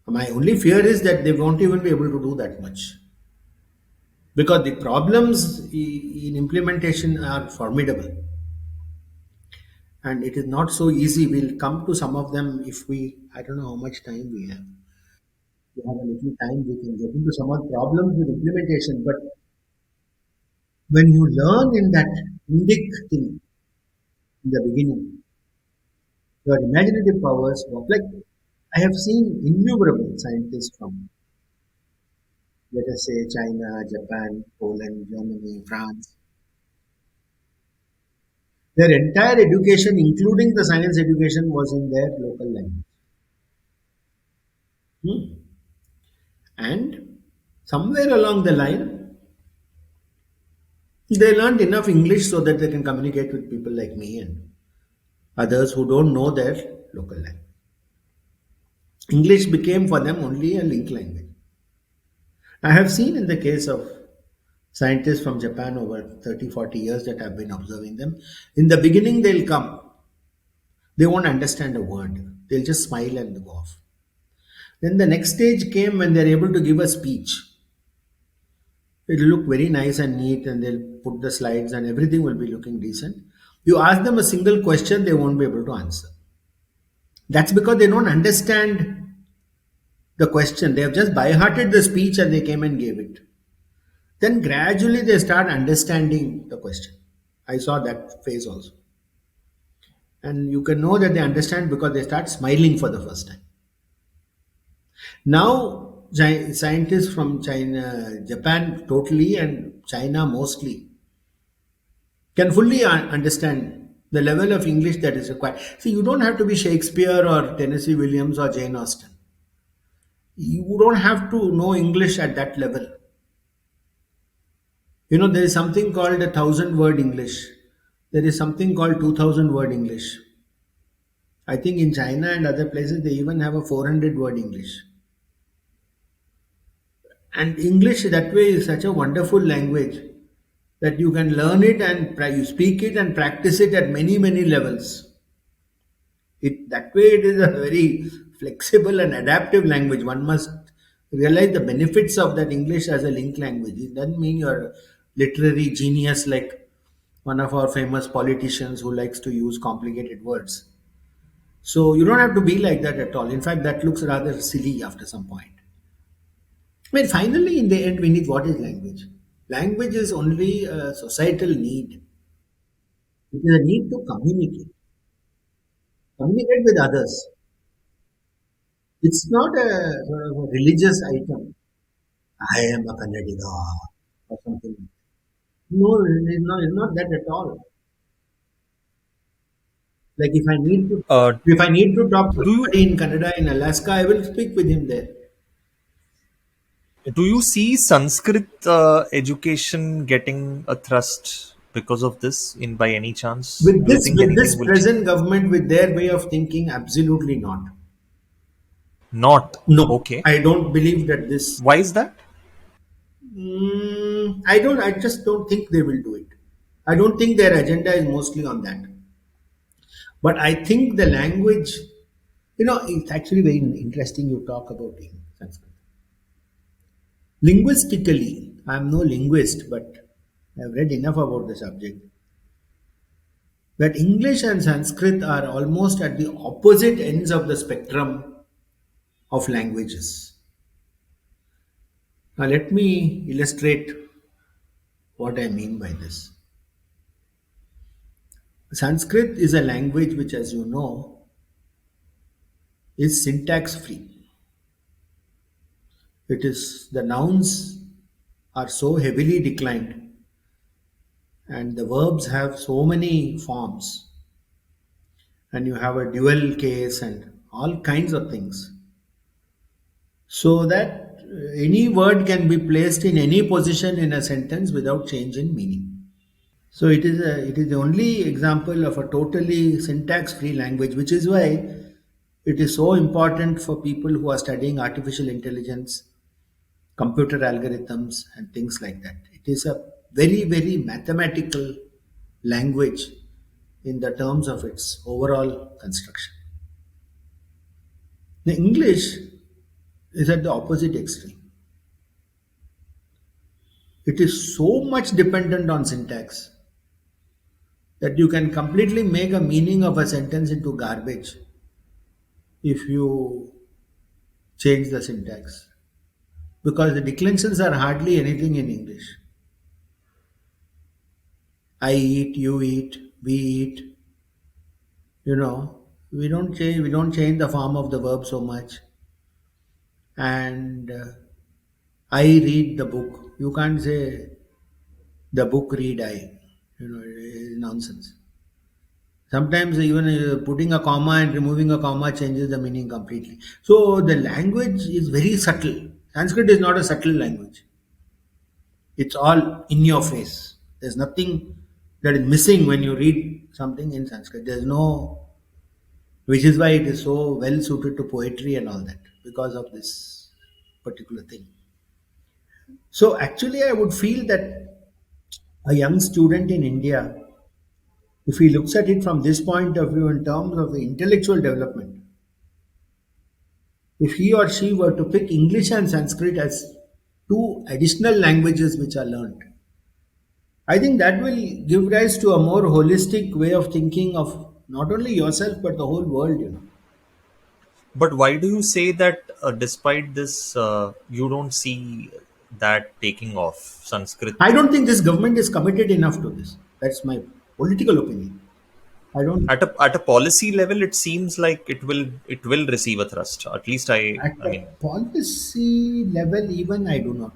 My only fear is that they won't even be able to do that much because the problems in implementation are formidable and it is not so easy. We'll come to some of them if I don't know how much time we have. We have a little time, we can get into some of the problems with implementation. But when you learn in that Indic thing in the beginning, your imaginative powers work. Like I have seen innumerable scientists from, let us say, China, Japan, Poland, Germany, France. Their entire education, including the science education, was in their local language. Hmm. And somewhere along the line, they learned enough English so that they can communicate with people like me and others who don't know their local language. English became for them only a link language. I have seen in the case of scientists from Japan over 30, 40 years that I've been observing them, in the beginning they'll come, they won't understand a word, they'll just smile and go off. Then the next stage came when they're able to give a speech. It'll look very nice and neat, and they'll put the slides, and everything will be looking decent. You ask them a single question, they won't be able to answer. That's because they don't understand the question. They have just by hearted the speech and they came and gave it. Then gradually they start understanding the question. I saw that phase also. And you can know that they understand because they start smiling for the first time. Now, scientists from China, Japan totally, and China mostly can fully understand the level of English that is required. See, you don't have to be Shakespeare or Tennessee Williams or Jane Austen. You don't have to know English at that level. There is something called a thousand word English. There is something called 2000 word English. I think in China and other places they even have a 400 word English. And English that way is such a wonderful language that you can learn it and you speak it and practice it at many, many levels. That way it is a very flexible and adaptive language. One must realize the benefits of that English as a link language. It doesn't mean you're a literary genius like one of our famous politicians who likes to use complicated words. So you don't have to be like that at all. In fact, that looks rather silly after some point. I mean, finally, in the end, we need what is language? Language is only a societal need. It is a need to communicate with others. It's not a sort of a religious item. I am a Kannadiga or something. No, it's not that at all. Like Uh, if I need to talk to do you somebody in Canada in Alaska, I will speak with him there. do you see Sanskrit education getting a thrust because of this? In by any chance, do you think With this anything will change? present government, with their way of thinking, absolutely not. Not No, okay. I don't believe that this. Why is that? I don't. I just don't think they will do it. I don't think their agenda is mostly on that. But I think the language, it's actually very interesting you talk about in Sanskrit. Linguistically, I'm no linguist, but I've read enough about the subject. That English and Sanskrit are almost at the opposite ends of the spectrum of languages. Now, let me illustrate what I mean by this. Sanskrit is a language which, as you know, is syntax free. It is the nouns are so heavily declined and the verbs have so many forms and you have a dual case and all kinds of things so that any word can be placed in any position in a sentence without change in meaning. So it is the only example of a totally syntax free language, which is why it is so important for people who are studying artificial intelligence, computer algorithms, and things like that. It is a very, very mathematical language in the terms of its overall construction. The English is at the opposite extreme. It is so much dependent on syntax that you can completely make a meaning of a sentence into garbage if you change the syntax. Because the declensions are hardly anything in English. I eat, you eat, we eat, you know. We don't change the form of the verb so much. And I read the book. You can't say the book read I. It's nonsense. Sometimes even putting a comma and removing a comma changes the meaning completely. So the language is very subtle. Sanskrit is not a subtle language. It's all in your face. There's nothing that is missing when you read something in Sanskrit. There's no, which is why it is so well suited to poetry and all that because of this particular thing. So actually, I would feel that a young student in India, if he looks at it from this point of view in terms of intellectual development, if he or she were to pick English and Sanskrit as two additional languages which are learned, I think that will give rise to a more holistic way of thinking of not only yourself but the whole world. But why do you say that despite this, you don't see that taking off Sanskrit? I don't think this government is committed enough to this. That's my political opinion. I don't. At a policy level, it seems like it will receive a thrust. At least At I the mean, policy level, even I do not.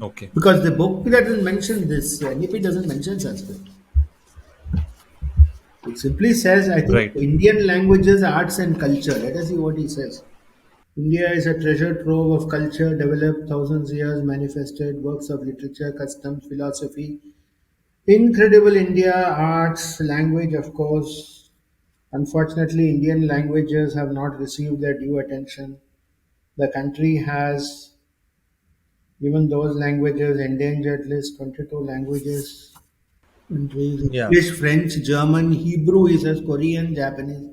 okay, Because the book doesn't mention this, NEP doesn't mention Sanskrit. It simply says, I think, right. Indian languages, arts, and culture. Let us see what he says. India is a treasure trove of culture developed thousands of years, manifested works of literature, customs, philosophy. Incredible India, arts, language, of course. Unfortunately, Indian languages have not received their due attention. The country has given those languages endangered list 22 languages. Countries Yeah. English, French, German, Hebrew, he says Korean, Japanese.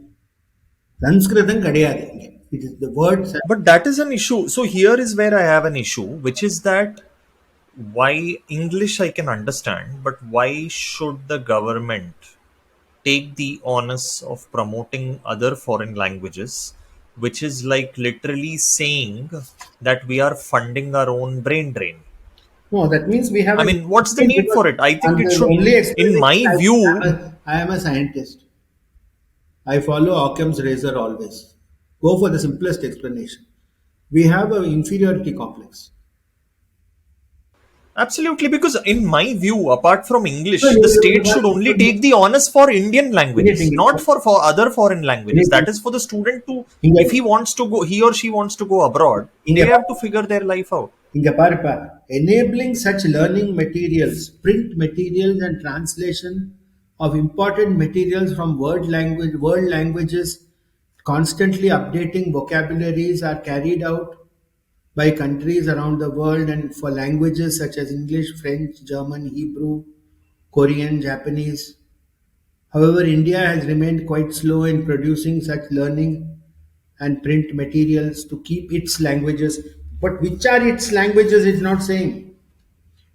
Sanskritam கிடையாது இங்க. It is the word. But that is an issue. So here is where I have an issue, which is that why English I can understand, but why should the government take the onus of promoting other foreign languages, which is like literally saying that we are funding our own brain drain? No, that means we have I an mean, what's the need because for it? I think and it the should, only in explanation my view, I am a scientist. I follow Occam's razor always. Go for the simplest explanation. We have an inferiority complex. absolutely, because in my view, apart from No, English, the state should only take the honors for Indian languages, Inge- not for other foreign languages. Inge- That is for the student to, Inge- if he wants to go, he or she wants to go abroad, they Inge- have to figure their life out. இங்க பாருப்பா, enabling such learning materials, print materials, and translation of important materials from world languages, constantly updating vocabularies are carried out by countries around the world and for languages such as English, French, German, Hebrew, Korean, Japanese. However, India has remained quite slow in producing such learning and print materials to keep its languages. But which are its languages? It's not saying.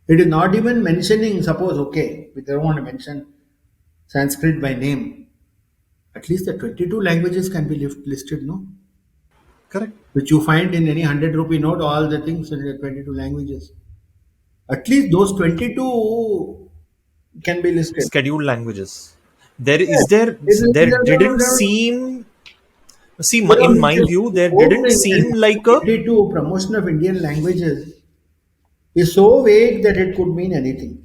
It is not even mentioning, suppose, okay, we don't want to mention Sanskrit by name. At least the 22 languages can be listed, no? Correct. Which you find in any 100 rupee note, all the things in the 22 languages. At least those 22 can be listed. Scheduled languages. There Yes. is there didn't seem, see, in my view, The there whole didn't thing seem is like a, 22 promotion of Indian languages is so vague that it could mean anything.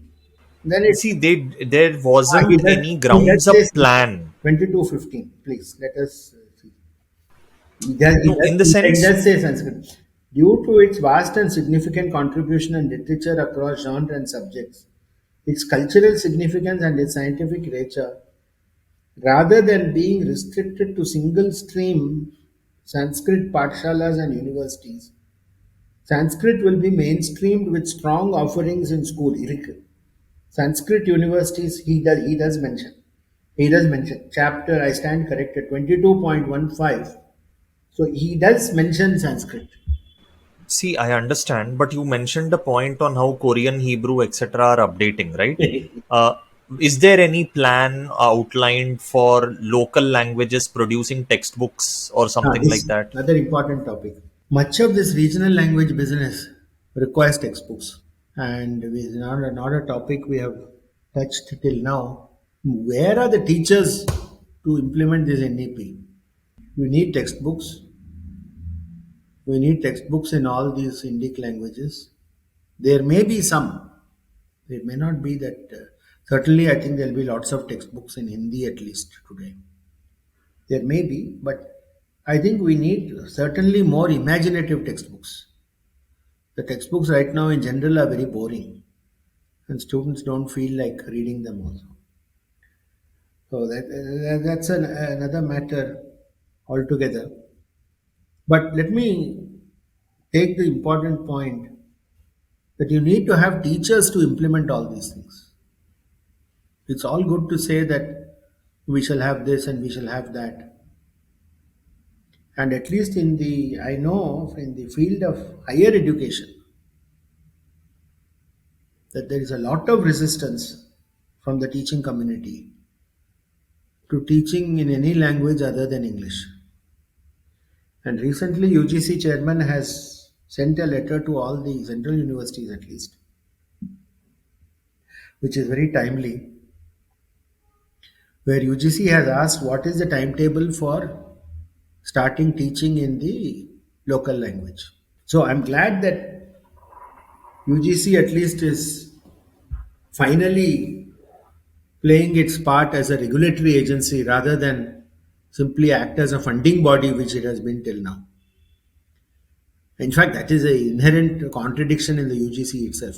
Then it see, there he wasn't does any he does grounds say up plan. 22:15. Please let us see. No, in the He sense, does say Sanskrit. Due to its vast and significant contribution in literature across genre and subjects, its cultural significance and its scientific nature, rather than being restricted to single stream Sanskrit pathshalas and universities, Sanskrit will be mainstreamed with strong offerings in school. Sanskrit universities, he does mention. He does mention. Chapter, I stand corrected, 22.15. So he does mention Sanskrit. see, I understand, but you mentioned a point on how Korean, Hebrew, etc. are updating, right? Uh, is there any plan outlined for local languages producing textbooks or something like This that? another important topic. Much of this regional language business requires textbooks, and is not a topic we have touched till now. Where are the teachers? to implement this NEP. We need textbooks. We need textbooks in all these Indic languages. There may be some. It may not be that. Certainly, I think there will be lots of textbooks in Hindi at least today. There may be, but I think we need certainly more imaginative textbooks. The textbooks right now in general are very boring, and students don't feel like reading them also. So that's another matter altogether. But let me take the important point that you need to have teachers to implement all these things. It's all good to say that we shall have this and we shall have that. And at least I know in the field of higher education, that there is a lot of resistance from the teaching community to teaching in any language other than English. And recently, UGC chairman has sent a letter to all the central universities at least, which is very timely, where UGC has asked what is the timetable for starting teaching in the local language. So I'm glad that UGC at least is finally playing its part as a regulatory agency rather than simply act as a funding body, which it has been till now. In fact, that is an inherent contradiction in the UGC itself.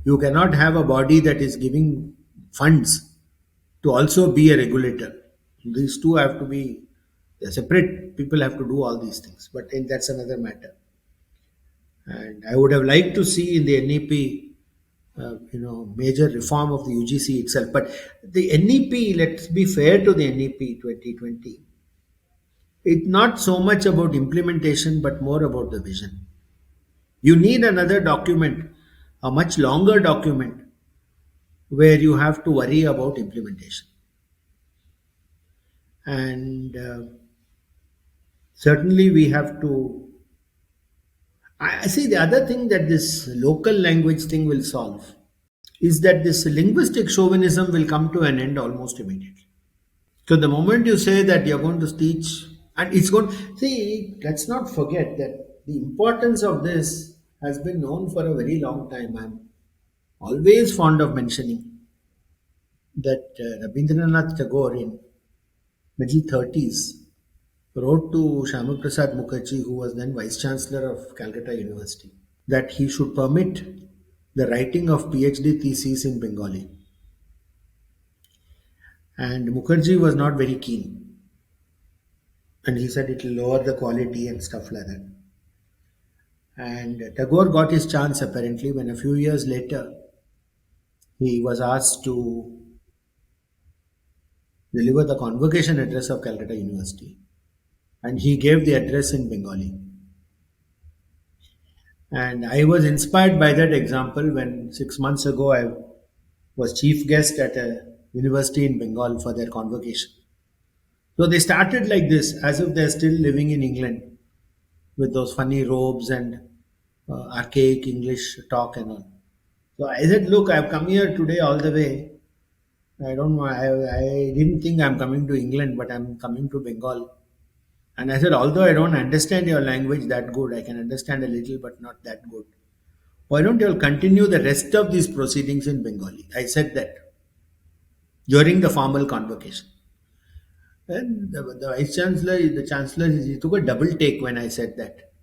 You cannot have a body that is giving funds to also be a regulator. These two have to be they're separate. People have to do all these things, but that's another matter. And I would have liked to see in the NEP, major reform of the UGC itself. But the NEP, let's be fair to the NEP 2020. It's not so much about implementation, but more about the vision. You need another document, a much longer document, where you have to worry about implementation. And certainly, we have to. I see the other thing that this local language thing will solve is that this linguistic chauvinism will come to an end almost immediately. So the moment you say that you're going to teach, and it's going, see, let's not forget that the importance of this has been known for a very long time. I'm always fond of mentioning that Rabindranath Tagore in middle 30s wrote to Shyama Prasad Mukherjee, who was then Vice Chancellor of Calcutta University, that he should permit the writing of PhD theses in Bengali. And Mukherjee was not very keen. And he said it will lower the quality and stuff like that. And Tagore got his chance apparently when a few years later he was asked to deliver the convocation address of Calcutta University. And he gave the address in Bengali. And I was inspired by that example when 6 months ago I was chief guest at a university in Bengal for their convocation. So they started like this, as if they're still living in England with those funny robes and archaic English talk and all. So I said, look, I've come here today all the way. I don't know, I didn't think I'm coming to England, but I'm coming to Bengal. And I said, although I don't understand your language that good, I can understand a little, but not that good. Why don't you all continue the rest of these proceedings in Bengali? I said that during the formal convocation. And the vice chancellor, the chancellor, he took a double take when I said that.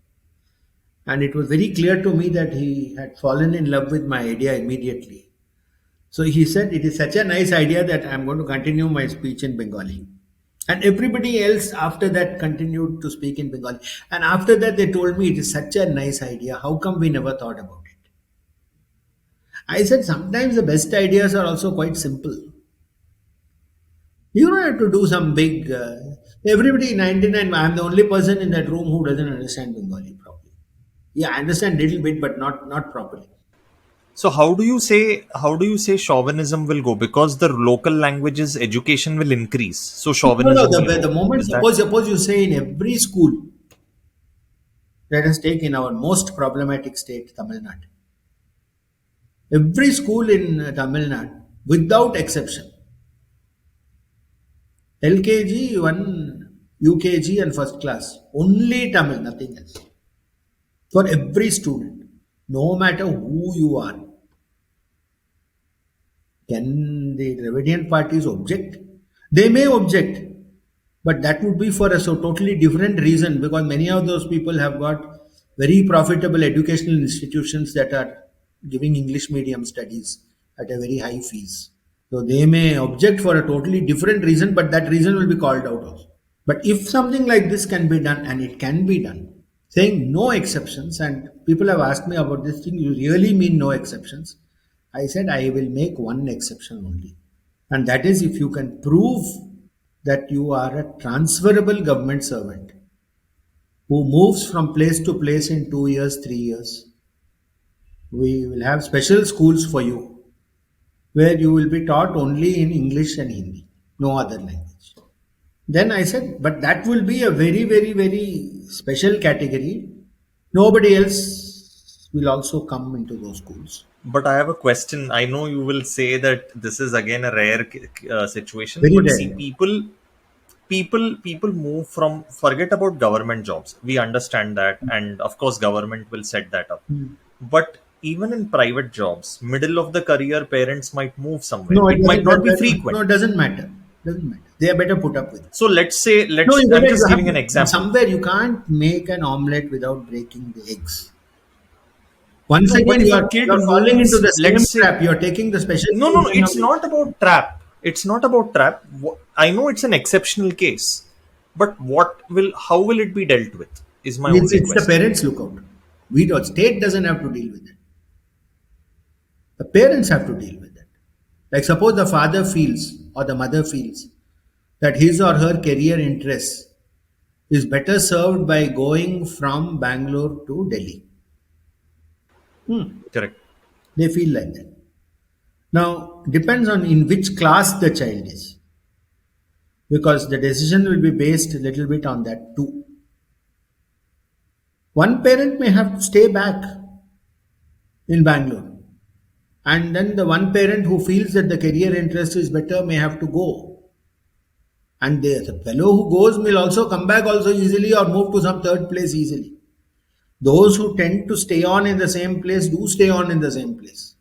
And it was very clear to me that he had fallen in love with my idea immediately. So he said, it is such a nice idea that I'm going to continue my speech in Bengali. And everybody else after that continued to speak in Bengali. And after that, they told me it is such a nice idea. How come we never thought about it? I said, sometimes the best ideas are also quite simple. You don't have to do some big. Everybody 99. I'm the only person in that room who doesn't understand Bengali properly. Yeah, I understand little bit, but not properly. So how do you say chauvinism will go? Because the local languages education will increase, so No, no. chauvinism will The go. moment Is that suppose you say in every school, let us take in our most problematic state, Tamil Nadu. Every school in Tamil Nadu, without exception, LKG, one UKG, and first class. Only Tamil, nothing else. For every student, no matter who you are. Can the Dravidian parties object? They may object, but that would be for a so totally different reason because many of those people have got very profitable educational institutions that are giving English medium studies at a very high fees. So they may object for a totally different reason, but that reason will be called out also. But if something like this can be done, and it can be done, saying no exceptions, and people have asked me about this thing, you really mean no exceptions? I said, I will make one exception only. And that is if you can prove that you are a transferable government servant who moves from place to place in 2 years, 3 years. We will have special schools for you where you will be taught only in English and Hindi, no other language. Then I said, but that will be a very, very, very special category. Nobody else will also come into those schools. But I have a question. I know you will say that this is again a rare situation, Very but see, rare. people move from, forget about government jobs. We understand that, and of course, government will set that up. Hmm. But even in private jobs, middle of the career, parents might move somewhere. No, it It might doesn't. not be frequent. No, it doesn't matter. Doesn't matter. They are better put up with it. So let's say, No, let's. you I'm gotta, you just have giving an to, example. somewhere you can't make an omelette without breaking the eggs. Once No, but again, if you a are kid you're falling into moves, the same let's say, trap. You're taking the special no, children it's away. not about trap. It's not about trap. I know it's an exceptional case, but how will it be dealt with? Is my only It's the question. parents' lookout. We don't. State doesn't have to deal with it. The parents have to deal with it. Like suppose the father feels or the mother feels that his or her career interests is better served by going from Bangalore to Delhi. Hmm. Correct. They feel like that. Now, depends on in which class the child is, because the decision will be based a little bit on that too. One parent may have to stay back in Bangalore, and then the one parent who feels that the career interest is better may have to go. And the fellow who goes will also come back also easily or move to some third place easily. Those who tend to stay on in the same place do stay on in the same place.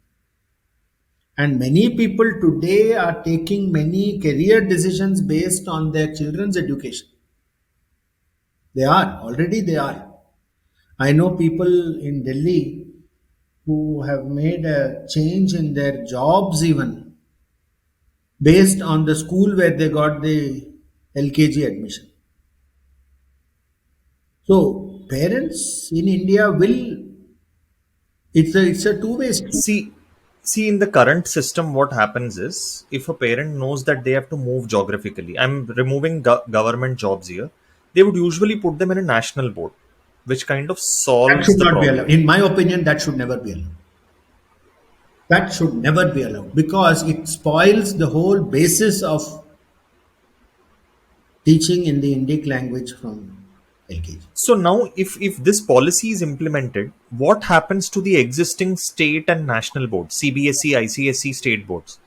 And many people today are taking many career decisions based on their children's education. They are, already they are. I know people in Delhi who have made a change in their jobs even based on the school where they got the LKG admission. So parents in India will, it's a two-way street. See, in the current system, what happens is if a parent knows that they have to move geographically, I'm removing government jobs here, they would usually put them in a national board, which kind of That solves should the not be problem. allowed. In my opinion, that should never be allowed. That should never be allowed because it spoils the whole basis of teaching in the Indic language from LKG. So now, if this policy is implemented, what happens to the existing state and national boards, CBSE, ICSE state boards?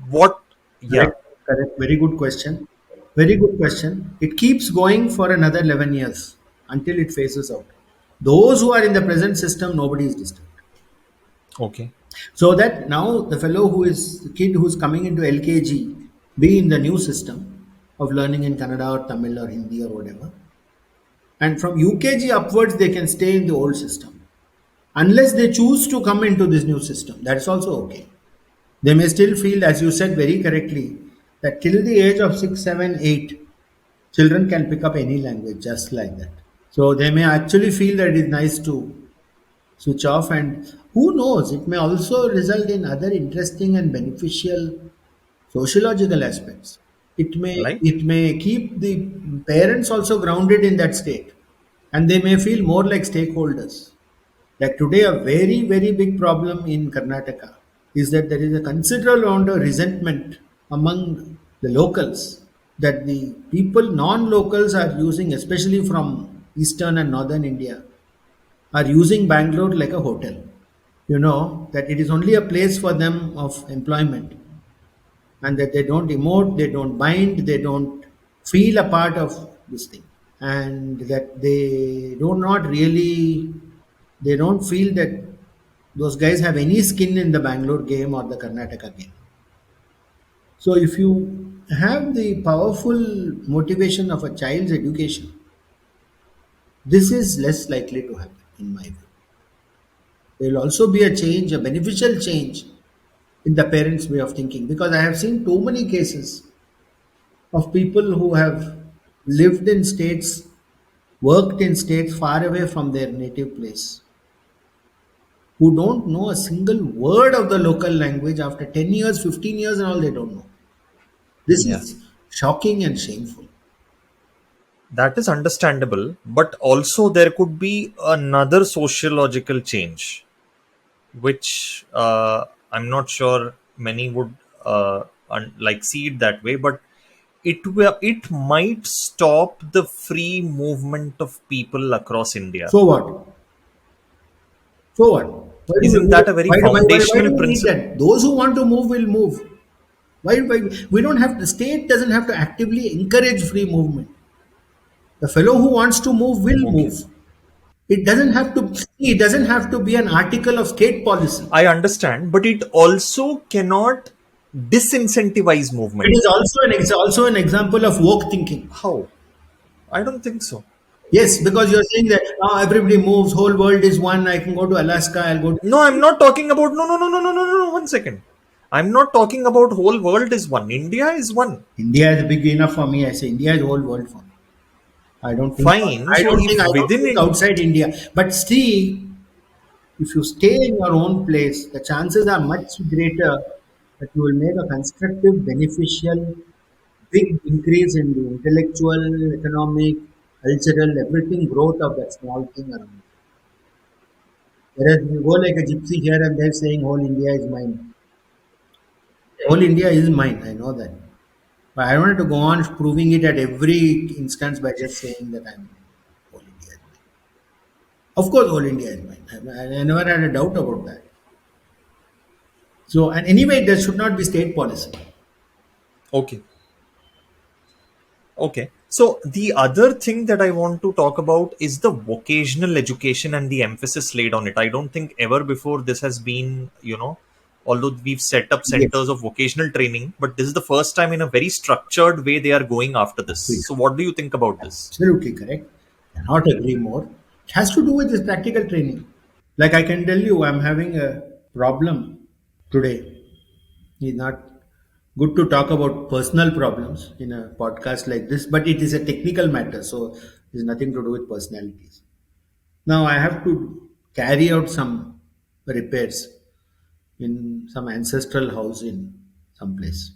What? Yeah, Correct, correct. Very good question. Very good question. It keeps going for another 11 years until it phases out. Those who are in the present system, nobody is disturbed. okay. So that now the fellow who is the kid who's coming into LKG be in the new system of learning in Kannada or Tamil or Hindi or whatever. And from UKG upwards, they can stay in the old system. Unless they choose to come into this new system, that's also okay. They may still feel, as you said very correctly, that till the age of 6, 7, 8, children can pick up any language just like that. So they may actually feel that it is nice to switch off, and who knows, it may also result in other interesting and beneficial sociological aspects. Like, It may keep the parents also grounded in that state, and they may feel more like stakeholders. Like today, a very, very big problem in Karnataka is that there is a considerable amount of resentment among the locals that the people, non locals, are using, especially from eastern and northern India, are using Bangalore like a hotel. That it is only a place for them of employment and that they don't emote, they don't bind, they don't. feel a part of this thing, and that they don't feel that those guys have any skin in the Bangalore game or the Karnataka game. So if you have the powerful motivation of a child's education, this is less likely to happen, in my view. There will also be a change, a beneficial change in the parents' way of thinking, because I have seen too many cases of people who have lived in states, worked in states far away from their native place, who don't know a single word of the local language after 10 years, 15 years, and all they don't know. This Yeah. is shocking and shameful. That is understandable, but also there could be another sociological change, which I'm not sure many would like see it that way, but it might stop the free movement of people across India. So what? So what? Why do we Isn't need, that a very why foundational do we need principle? that? Those who want to move will move. Why we don't have the state doesn't have to actively encourage free movement. The fellow who wants to move will Okay, move. It doesn't have to be an article of state policy. I understand, but it also cannot disincentivize It movement. is also an example of woke thinking. How? I don't think so. Yes, because you're saying that now everybody moves, whole world is one. I can go to Alaska, I'll go to No, I'm not talking about. No, no, no, no, no, no, no. 1 second. I'm not talking about whole world is one. India is one. India is big enough for me. I say India is the whole world for me. I don't think Fine. So if I don't within think it, outside India. But see, if you stay in your own place, the chances are much greater that you will make a constructive, beneficial, big increase in the intellectual, economic, cultural, everything growth of that small thing around. Whereas you go like a gypsy here and there saying whole India is mine. Whole India is mine, I know that. But I don't want to go on proving it at every instance by just saying that I'm whole India is mine. Of course, whole India is mine. I never had a doubt about that. So, and anyway, there should not be state policy. okay, okay. So the other thing that I want to talk about is the vocational education and the emphasis laid on it. I don't think ever before this has been, although we've set up Yes, centers of vocational training, but this is the first time in a very structured way they are going after this. agreed. So what do you think about this? Absolutely correct. Cannot agree more. It has to do with this practical training. Like I can tell you, I'm having a problem today. It's not good to talk about personal problems in a podcast like this, but it is a technical matter, so it's nothing to do with personalities. Now I have to carry out some repairs in some ancestral house in some place.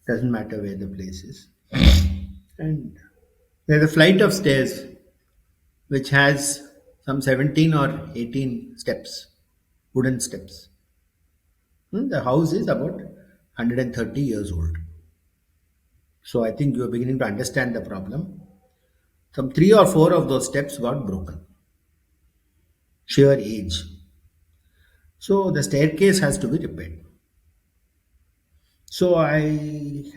Doesn't matter where the place is. And there's a flight of stairs which has some 17 or 18 steps, wooden steps. The house is about 130 years old. So I think you are beginning to understand the problem. Some three or four of those steps got broken. Sheer age. So the staircase has to be repaired. So I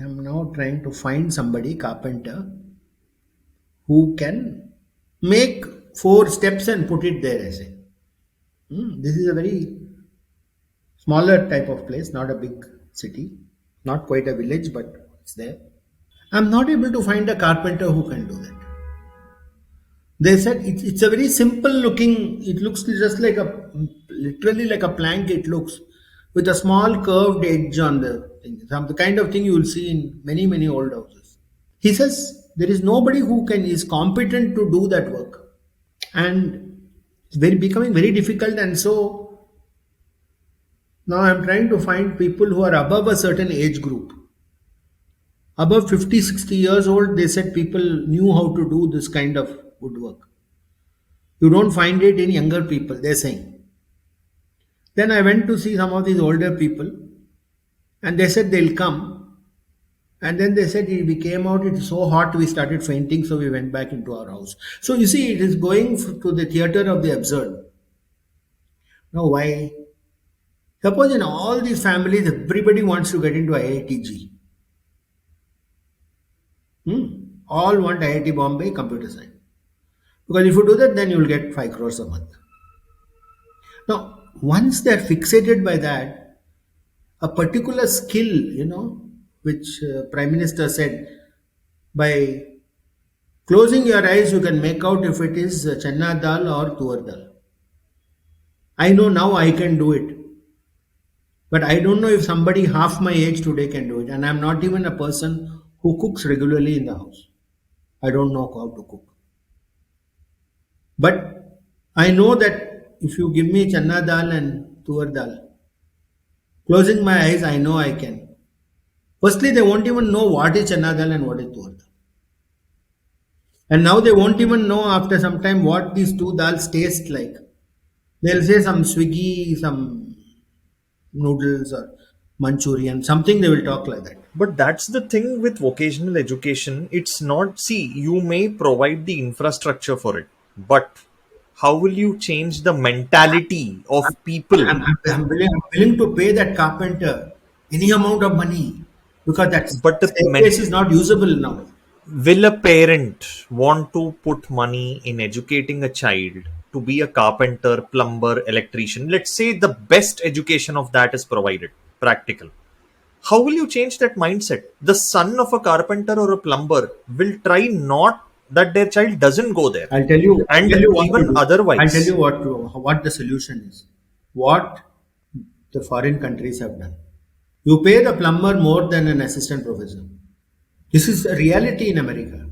am now trying to find somebody, carpenter, who can make four steps and put it there. I say, this is a very smaller type of place, not a big city, not quite a village, but it's there. I'm not able to find a carpenter who can do that. They said it's a very simple looking, it looks just like literally like a plank, it looks, with a small curved edge on the thing. The kind of thing you will see in many, many old houses. He says there is nobody who is competent to do that work. And it's becoming very difficult. And so now I'm trying to find people who are above a certain age group. Above 50, 60 years old, they said people knew how to do this kind of woodwork. You don't find it in younger people, they're saying. Then I went to see some of these older people and they said they'll come. And then they said we came out, it's so hot, we started fainting, so we went back into our house. So you see, it is going to the theater of the absurd. Now, why? Suppose in all these families, everybody wants to get into IITG. All want IIT Bombay computer science. Because if you do that, then you will get 5 crores a month. Now, once they're fixated by that, a particular skill, which Prime Minister said, by closing your eyes, you can make out if it is channa dal or tuar dal. I know now I can do it, but I don't know if somebody half my age today can do it. And I'm not even a person who cooks regularly in the house. I don't know how to cook. But I know that if you give me channa dal and tuar dal, closing my eyes, I know I can. Firstly, they won't even know what is channa dal and what is tuar dal. And now they won't even know after some time what these two dals taste like. They'll say some Swiggy, some noodles or Manchurian, something they will talk like that. But that's the thing with vocational education. It's not, see, you may provide the infrastructure for it, but how will you change the mentality of people? I'm willing to pay that carpenter any amount of money because that But staircase is not usable now. will a parent want to put money in educating a child to be a carpenter, plumber, electrician? Let's say the best education of that is provided, practical. How will you change that mindset? The son of a carpenter or a plumber will try not that their child doesn't go there. I'll tell you. I'll tell And you what to even do. I'll tell otherwise, you what the solution is. What the foreign countries have done. You pay the plumber more than an assistant professor. This is a reality in America.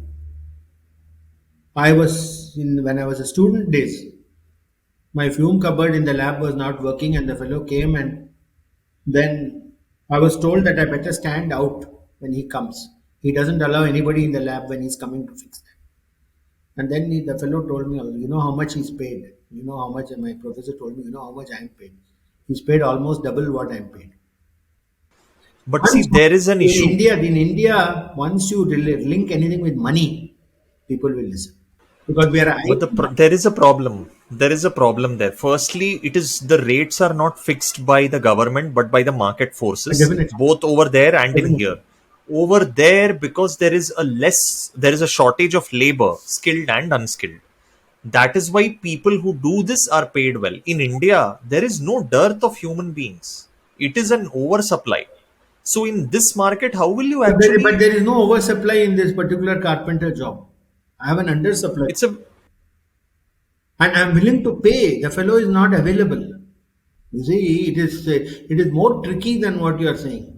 When I was a student days, my fume cupboard in the lab was not working, and the fellow came, and then I was told that I better stand out when he comes. He doesn't allow anybody in the lab when he's coming to fix that. And then the fellow told me, you know how much he's paid. You know how much, and my professor told me, you know how much I'm paid. He's paid almost double what I'm paid. but see, Once there is an issue. In India, once you link anything with money, people will listen because we are a But there is a problem. There is a problem there. Firstly, it is the rates are not fixed by the government but by the market forces, definitely, both over there and in here. definitely. Over there, because there is a shortage of labor, skilled and unskilled. That is why people who do this are paid well. In India, there is no dearth of human beings. It is an oversupply. So in this market, how will you But actually? there is no oversupply in this particular carpenter job. I have an undersupply, It's a and I'm willing to pay. The fellow is not available. You see, it is more tricky than what you are saying.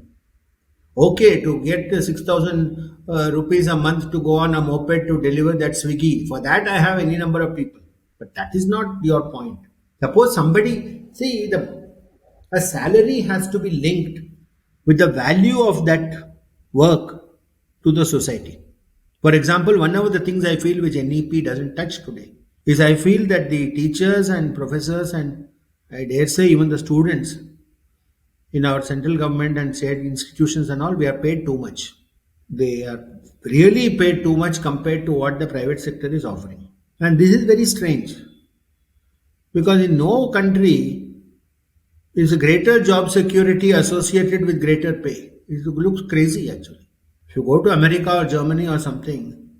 Okay, to get 6,000 rupees a month to go on a moped to deliver that Swiggy. For that, I have any number of people. But that is not your point. Suppose somebody, see, a salary has to be linked with the value of that work to the society. For example, one of the things I feel which NEP doesn't touch today is I feel that the teachers and professors and I dare say even the students in our central government and state institutions and all, we are paid too much. They are really paid too much compared to what the private sector is offering. And this is very strange because in no country is a greater job security associated with greater pay. It looks crazy actually. If you go to America or Germany or something,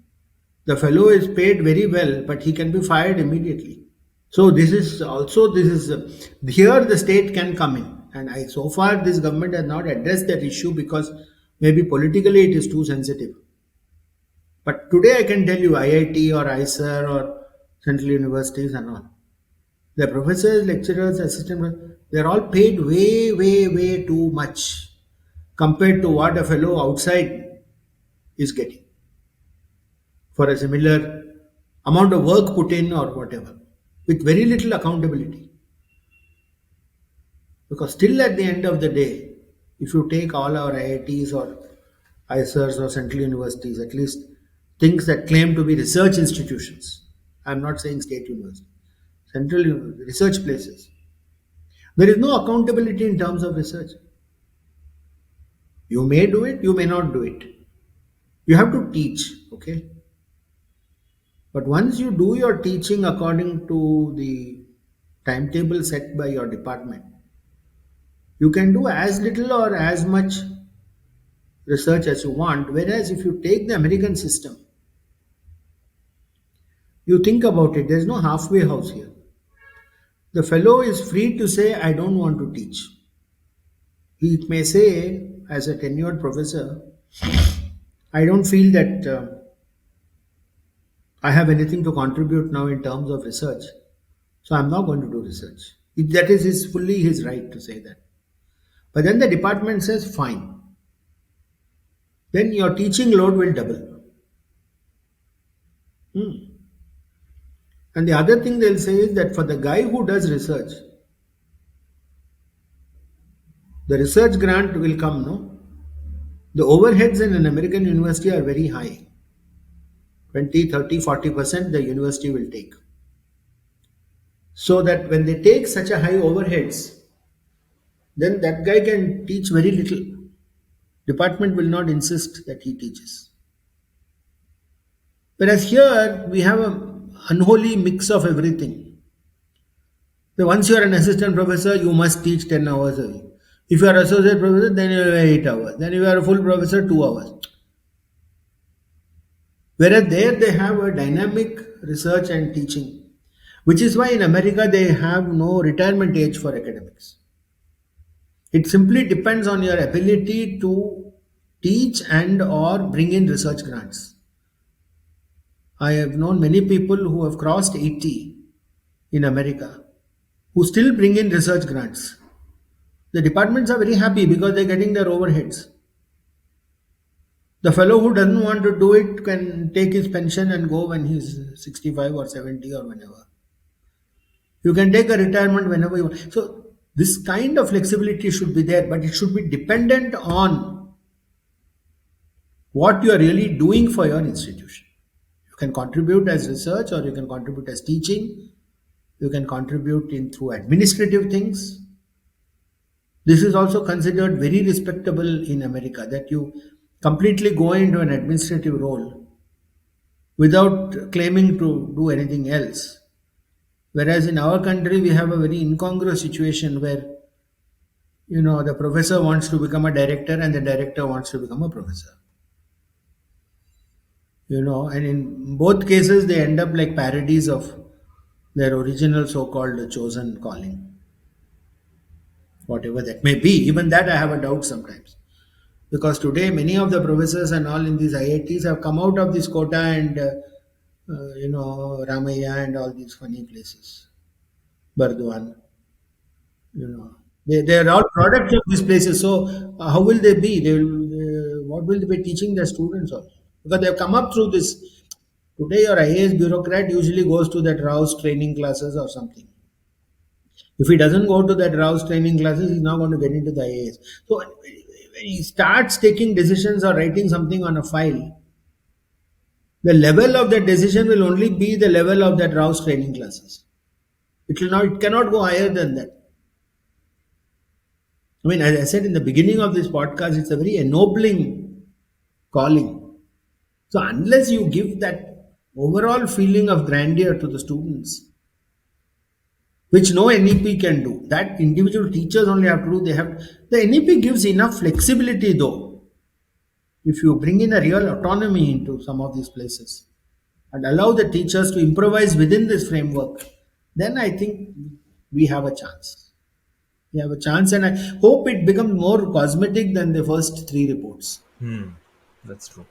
the fellow is paid very well, but he can be fired immediately. So this is here the state can come in, and so far this government has not addressed that issue because maybe politically it is too sensitive. But today I can tell you IIT or ISER or central universities and all. The professors, lecturers, assistant, they're all paid way, way, way too much compared to what a fellow outside is getting for a similar amount of work put in or whatever, with very little accountability. Because still at the end of the day, if you take all our IITs or ISERs or central universities, at least things that claim to be research institutions, I'm not saying state university, research places, there is no accountability in terms of research. You may do it, you may not do it. You have to teach, okay? But once you do your teaching according to the timetable set by your department, you can do as little or as much research as you want. Whereas if you take the American system, you think about it, there's no halfway house here. The fellow is free to say, I don't want to teach. He may say, as a tenured professor, I don't feel that I have anything to contribute now in terms of research, so I'm not going to do research. That is fully his right to say that. But then the department says, fine, then your teaching load will double. Hmm. And the other thing they'll say is that for the guy who does research, the research grant will come, no? The overheads in an American university are very high. 20, 30, 40% the university will take. So that when they take such a high overheads, then that guy can teach very little. Department will not insist that he teaches. Whereas here we have a unholy mix of everything. So once you are an assistant professor, you must teach 10 hours a week. If you are associate professor, then you are 8 hours. Then if you are a full professor, 2 hours. Whereas there they have a dynamic research and teaching, which is why in America they have no retirement age for academics. It simply depends on your ability to teach and or bring in research grants. I have known many people who have crossed 80 in America who still bring in research grants. The departments are very happy because they're getting their overheads. The fellow who doesn't want to do it can take his pension and go when he's 65 or 70 or whenever. You can take a retirement whenever you want. So, this kind of flexibility should be there, but it should be dependent on what you are really doing for your institution. You can contribute as research or you can contribute as teaching. You can contribute in through administrative things. This is also considered very respectable in America that you completely go into an administrative role without claiming to do anything else. Whereas in our country, we have a very incongruous situation where the professor wants to become a director and the director wants to become a professor. And in both cases, they end up like parodies of their original so-called chosen calling, whatever that may be. Even that I have a doubt sometimes. Because today many of the professors and all in these IITs have come out of this Kota and Ramaya and all these funny places, Bardwan, they are all products of these places. So how will they be? They will, what will they be teaching their students also? Because they have come up through this. Today your IAS bureaucrat usually goes to that Rouse training classes or something. If he doesn't go to that Rouse training classes, he's not going to get into the IAS. So when he starts taking decisions or writing something on a file, the level of that decision will only be the level of that Rouse training classes. It cannot go higher than that. I mean, as I said in the beginning of this podcast, it's a very ennobling calling. So unless you give that overall feeling of grandeur to the students, which no NEP can do, that individual teachers only have to do. The NEP gives enough flexibility though. If you bring in a real autonomy into some of these places and allow the teachers to improvise within this framework, then I think we have a chance. We have a chance, and I hope it becomes more cosmetic than the first three reports. That's true.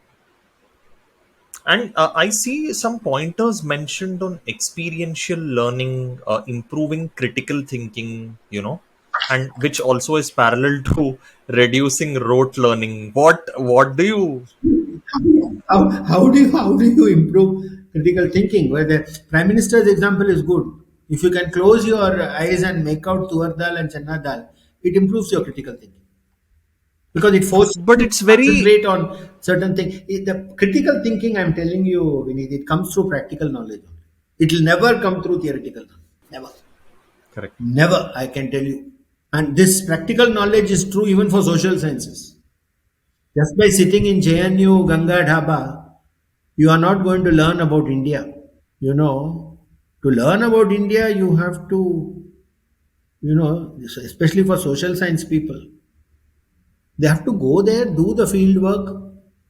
And I see some pointers mentioned on experiential learning, improving critical thinking, and which also is parallel to reducing rote learning. What do you? How do you improve critical thinking? Where the prime minister's example is good. If you can close your eyes and make out tur dal and chana dal, it improves your critical thinking because it forces But you to it's very concentrate on certain things. The critical thinking, I'm telling you, Vineet, it comes through practical knowledge. It will never come through theoretical knowledge. Never. correct. Never, I can tell you. And this practical knowledge is true even for social sciences. Just by sitting in JNU Ganga Dhaba, you are not going to learn about India. To learn about India, you have to, especially for social science people, They have to go there, do the field work.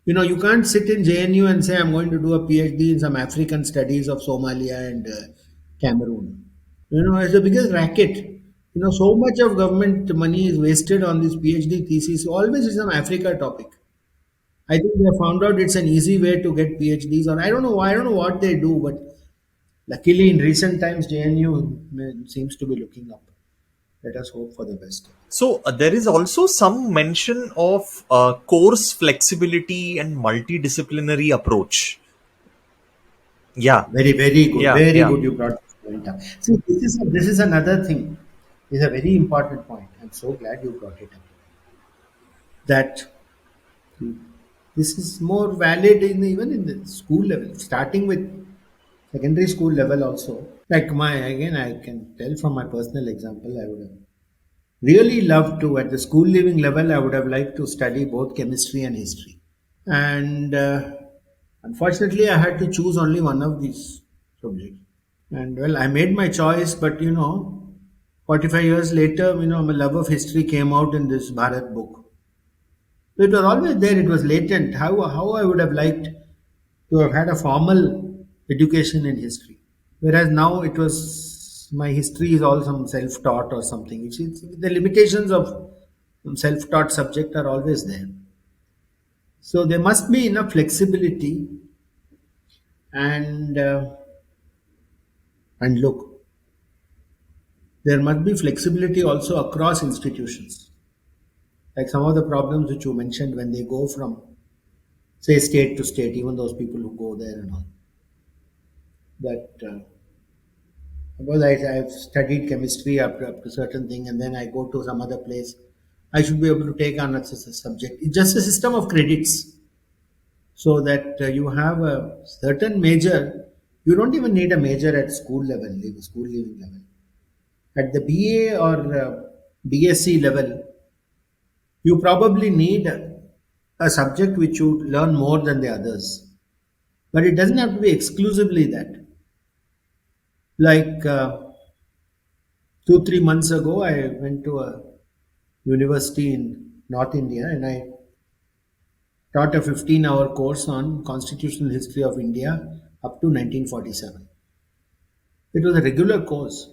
You can't sit in JNU and say, I'm going to do a PhD in some African studies of Somalia and Cameroon. It's the biggest racket. So much of government money is wasted on this PhD thesis. Always is some Africa topic. I think they have found out it's an easy way to get PhDs, or I don't know why, I don't know what they do, but luckily in recent times, JNU seems to be looking up. Let us hope for the best. So there is also some mention of course flexibility and multidisciplinary approach. Yeah, Very, very good. yeah, Very yeah. good. You brought this point up. See, this is another thing. It's a very important point. I'm so glad you brought it up. That this is more valid even in the school level, starting with secondary school level also. Like I can tell from my personal example, I would have really loved to, at the school leaving level, I would have liked to study both chemistry and history. And unfortunately, I had to choose only one of these subjects. And well, I made my choice, but 45 years later, my love of history came out in this Bharat book. So it was always there, it was latent. How I would have liked to have had a formal education in history. Whereas now it was, my history is all some self taught or something. The limitations of self taught subject are always there. So there must be enough flexibility and look, there must be flexibility also across institutions. Like some of the problems which you mentioned when they go from, say, state to state, even those people who go there and all. That suppose I've studied chemistry up to certain thing, and then I go to some other place, I should be able to take on a subject. It's just a system of credits, so that you have a certain major. You don't even need a major at school leaving level. At the BA or BSc level, you probably need a subject which you learn more than the others. But it doesn't have to be exclusively that. Like 2, 3 months ago, I went to a university in North India and I taught a 15-hour course on constitutional history of India up to 1947. It was a regular course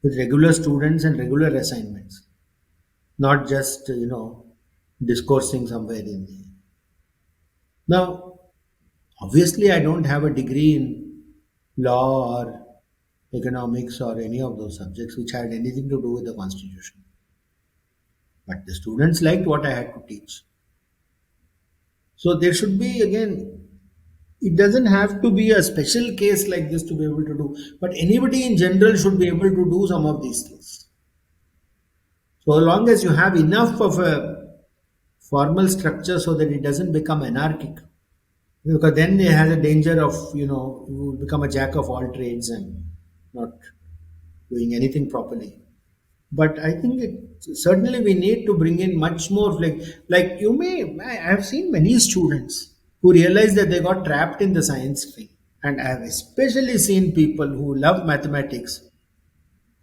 with regular students and regular assignments, not just, discoursing somewhere in the. Now, obviously, I don't have a degree in law or economics or any of those subjects which had anything to do with the constitution. But the students liked what I had to teach. So there should be, again, it doesn't have to be a special case like this to be able to do, but anybody in general should be able to do some of these things. So long as you have enough of a formal structure so that it doesn't become anarchic, because then it has a danger of, you will become a jack of all trades and not doing anything properly. But I think certainly we need to bring in much more like I have seen many students who realize that they got trapped in the science stream. And I have especially seen people who love mathematics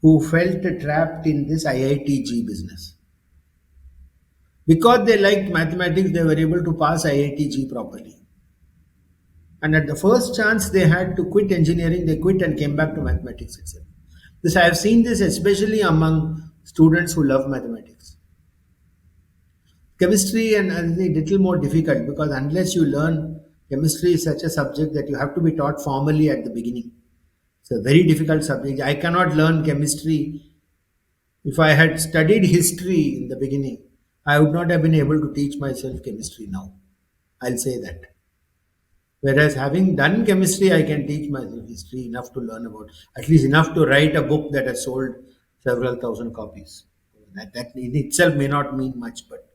who felt trapped in this IITG business. Because they liked mathematics, they were able to pass IITG properly. And at the first chance they had to quit engineering, they quit and came back to mathematics itself. This I have seen this especially among students who love mathematics. Chemistry and a little more difficult because unless you learn, chemistry is such a subject that you have to be taught formally at the beginning. It's a very difficult subject. I cannot learn chemistry. If I had studied history in the beginning, I would not have been able to teach myself chemistry now. I'll say that. Whereas having done chemistry, I can teach myself history enough to learn about, at least enough to write a book that has sold several thousand copies. That in itself may not mean much, but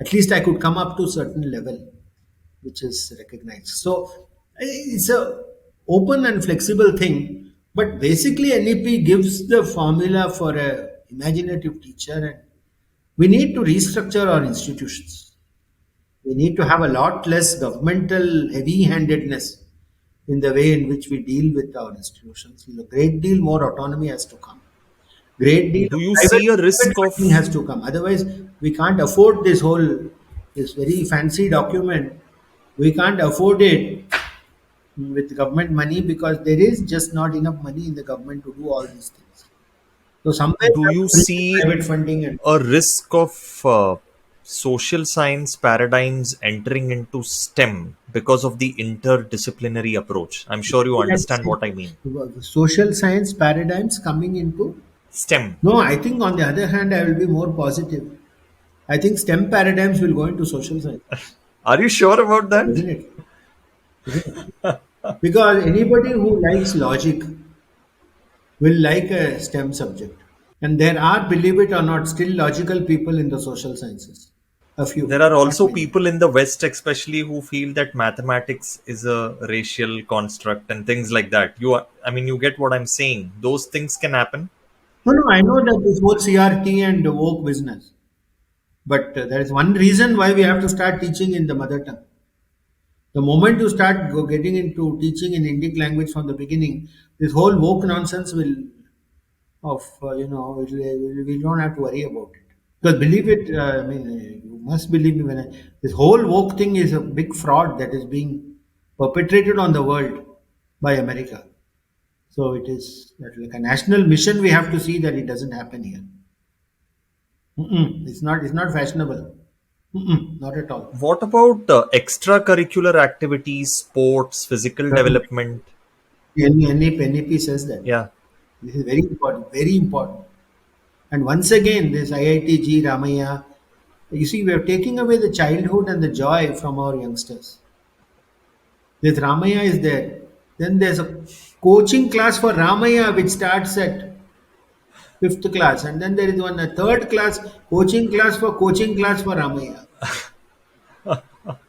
at least I could come up to a certain level, which is recognized. So it's a open and flexible thing, but basically NEP gives the formula for a imaginative teacher, and we need to restructure our institutions. We need to have a lot less governmental heavy handedness in the way in which we deal with our institutions. A great deal more autonomy has to come. Great deal Do of you private, see a private risk funding of has to come. Otherwise, we can't afford this very fancy document. We can't afford it with government money because there is just not enough money in the government to do all these things. So somewhere do you have you to bring in see private funding and a risk of social science paradigms entering into STEM because of the interdisciplinary approach? I'm sure you understand what I mean. social science paradigms coming into. STEM. No, I think on the other hand, I will be more positive. I think STEM paradigms will go into social sciences, Are you sure about that? isn't it? Isn't it? Because anybody who likes logic will like a STEM subject. And there are, believe it or not, still logical people in the social sciences. A There few, are not also many. people in the West, especially, who feel that mathematics is a racial construct and things like that. I mean, you get what I'm saying. Those things can happen. No, no, I know that this whole CRT and woke business. But there is one reason why we have to start teaching in the mother tongue. The moment you start getting into teaching in Indic language from the beginning, this whole woke nonsense will, we don't have to worry about it. Because believe it, you must believe me this whole woke thing is a big fraud that is being perpetrated on the world by America. So it is like a national mission. We have to see that it doesn't happen here. Mm-mm, it's not. It's not fashionable. Mm-mm, not at all. What about extracurricular activities, sports, physical development? NEP says that. Yeah, This is very important. Very important. And once again, this IITG Ramaya. You see, we are taking away the childhood and the joy from our youngsters. This Ramaya is there. Then there's a coaching class for Ramaya which starts at fifth class, and then there is one a third class coaching class for Ramaya.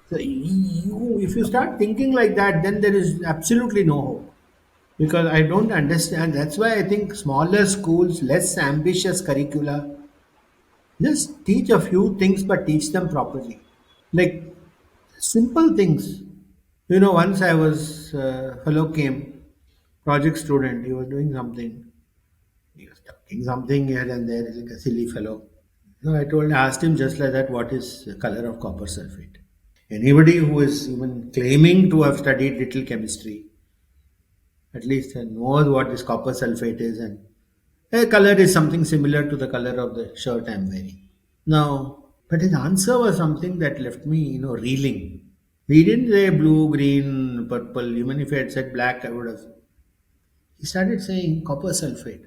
So if you start thinking like that, then there is absolutely no hope. Because I don't understand. That's why I think smaller schools, less ambitious curricula, just teach a few things, but teach them properly. Like simple things. Once I was fellow came project student. He was doing something. He was talking something here and there, like a silly fellow. So I asked him just like that, what is the color of copper sulfate? Anybody who is even claiming to have studied little chemistry, at least knows what this copper sulfate is, and a color is something similar to the color of the shirt I'm wearing. Now, but his answer was something that left me, reeling. He didn't say blue, green, purple. Even if he had said black, I would have. He started saying copper sulfate.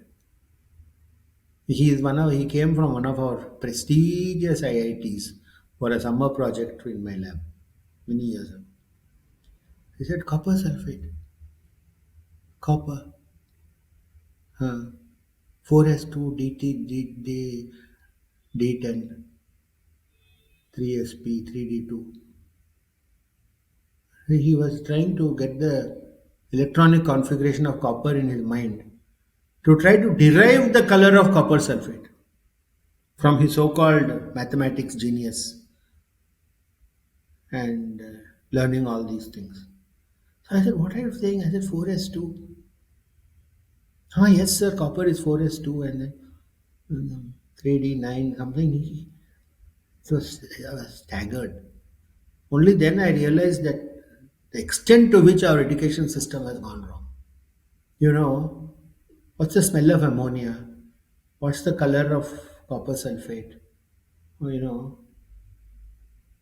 He came from one of our prestigious IITs for a summer project in my lab many years ago. He said copper sulfate, copper, 4s2 D10, 3sp, 3d2. He was trying to get the electronic configuration of copper in his mind to try to derive the color of copper sulfate from his so-called mathematics genius and learning all these things. So I said, what are you saying? I said, 4s2. Yes, sir, copper is 4s2 and then 3d9 something. I was staggered. Only then I realized that the extent to which our education system has gone wrong. You know, what's the smell of ammonia? What's the color of copper sulfate? You know,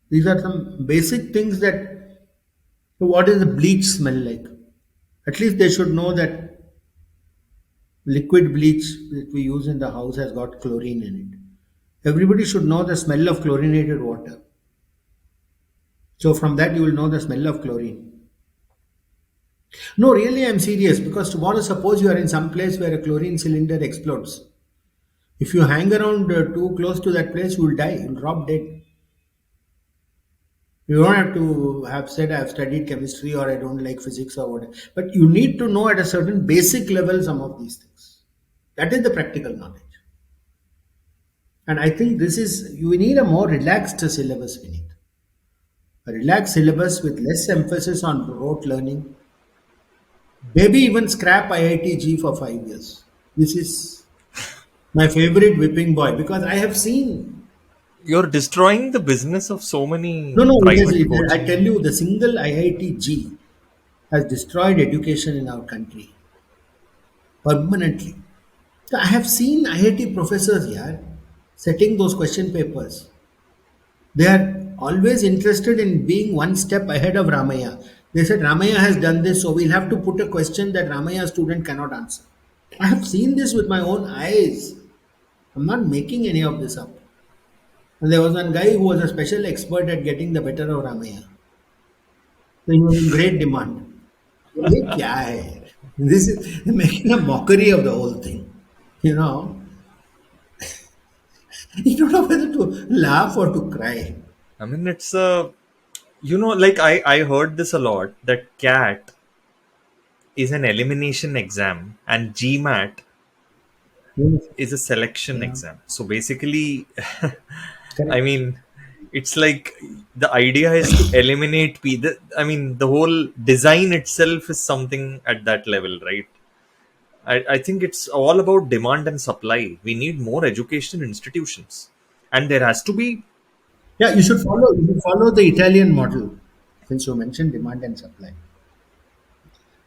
these are some basic things that. What does the bleach smell like? At least they should know that liquid bleach that we use in the house has got chlorine in it. Everybody should know the smell of chlorinated water. So from that you will know the smell of chlorine. No, really I'm serious because tomorrow suppose you are in some place where a chlorine cylinder explodes. If you hang around too close to that place, you will die. You will drop dead. You don't have to have said I've studied chemistry or I don't like physics or whatever. But you need to know at a certain basic level some of these things. That is the practical knowledge. And I think we need a more relaxed syllabus, we need. A relaxed syllabus with less emphasis on rote learning. Maybe even scrap IITG for 5 years. This is My favorite whipping boy, because I have seen. You're destroying the business of so No, many no, private I tell coaching. you, the single IIT-G has destroyed education in our country permanently. So I have seen IIT professors here setting those question papers. They are always interested in being one step ahead of Ramaya. They said Ramaya has done this, so we'll have to put a question that Ramaya student cannot answer. I have seen this with my own eyes. I'm not making any of this up. And there was one guy who was a special expert at getting the better of Ramaya. So he was in great demand. ये क्या है यार? This is making a mockery of the whole thing. You know, you don't know whether to laugh or to cry. I mean, it's a, like I heard this a lot that CAT is an elimination exam and Gmat Yes. is a selection Yeah, exam. So basically, I correct. mean, it's like the idea is to eliminate I mean, the whole design itself is something at that level, right? I think it's all about demand and supply. We need more educational institutions, and there has to be. Yeah, you should follow. You should follow the Italian model, since you mentioned demand and supply.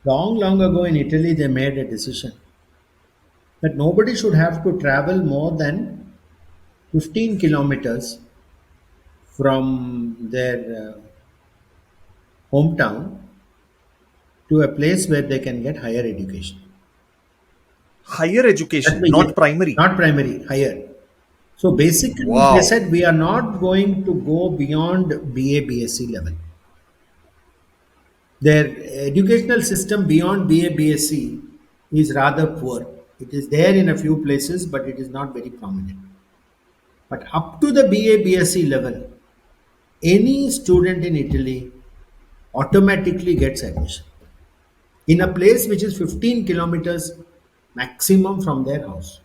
Long, long ago in Italy, they made a decision that nobody should have to travel more than 15 kilometers from their hometown to a place where they can get higher education. Higher That's education, the not year, primary. not primary, higher. So basically, they Wow. said we are not going to go beyond BA BSc level. Their educational system beyond BA BSc is rather poor. It is there in a few places, but it is not very prominent. But up to the BA BSc level, any student in Italy automatically gets admission in a place which is 15 kilometers maximum from their house.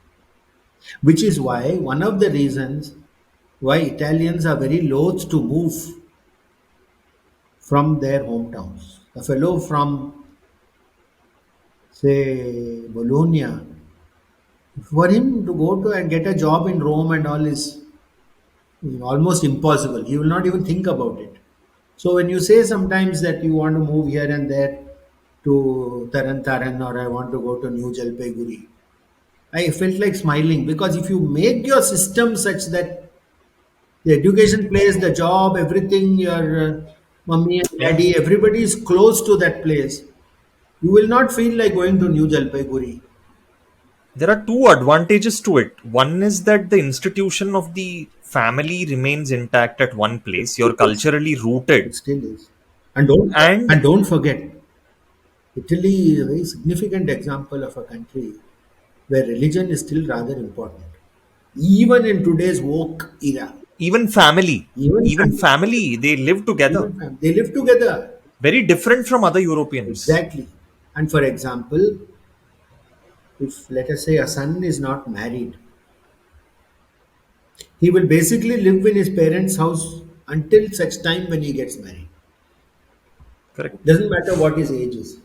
Which is why one of the reasons why Italians are very loath to move from their hometowns. A fellow from, say, Bologna, for him to go to and get a job in Rome and all is almost impossible. He will not even think about it. So when you say sometimes that you want to move here and there to Taran Taran or I want to go to New Jalpaiguri, I felt like smiling because if you make your system such that the education place, the job, everything, your mummy and Yeah. daddy, everybody is close to that place. You will not feel like going to New Jalpaiguri. There are two advantages to it. One is that the institution of the family remains intact at one It place. still You're is. culturally rooted. It still is. And don't forget, Italy is a very significant example of a country where religion is still rather important. Even in today's woke era, Even family, even even family, family, they live together. they live together. Very different from other Europeans. Exactly. And for example, if let us say a son is not married, he will basically live in his parents' house until such time when he gets married. Correct. Doesn't matter what his age is.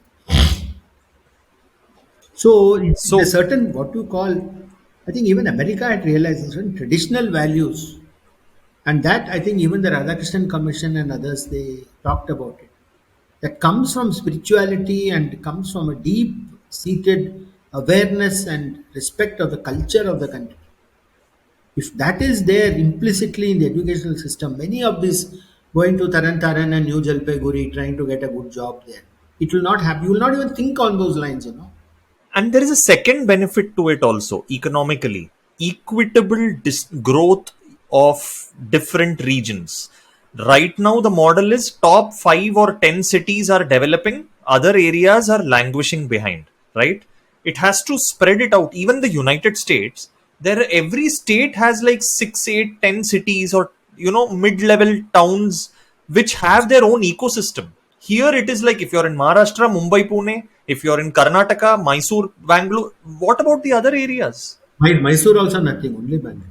So the So, certain what you call, I think even America had realized certain traditional values, and that I think even the Radhakrishnan Commission and others they talked about it. That comes from spirituality and comes from a deep seated awareness and respect of the culture of the country. If that is there implicitly in the educational system, many of these going to Taran Taran and New Jalpaiguri trying to get a good job there, it will not happen. You will not even think on those lines, you know. and there is a second benefit to it also, economically. Equitable growth of different regions. Right now, the model is top 5 or 10 cities are developing, other areas are languishing behind, right? It has to spread it out. Even the United States, every state has like 6, 8, 10 cities or mid-level towns which have their own ecosystem. Here it is like if you're in Maharashtra, Mumbai, Pune, if you're in Karnataka, Mysore, Bangalore, what about the other areas? Mysore also nothing, only Bangalore.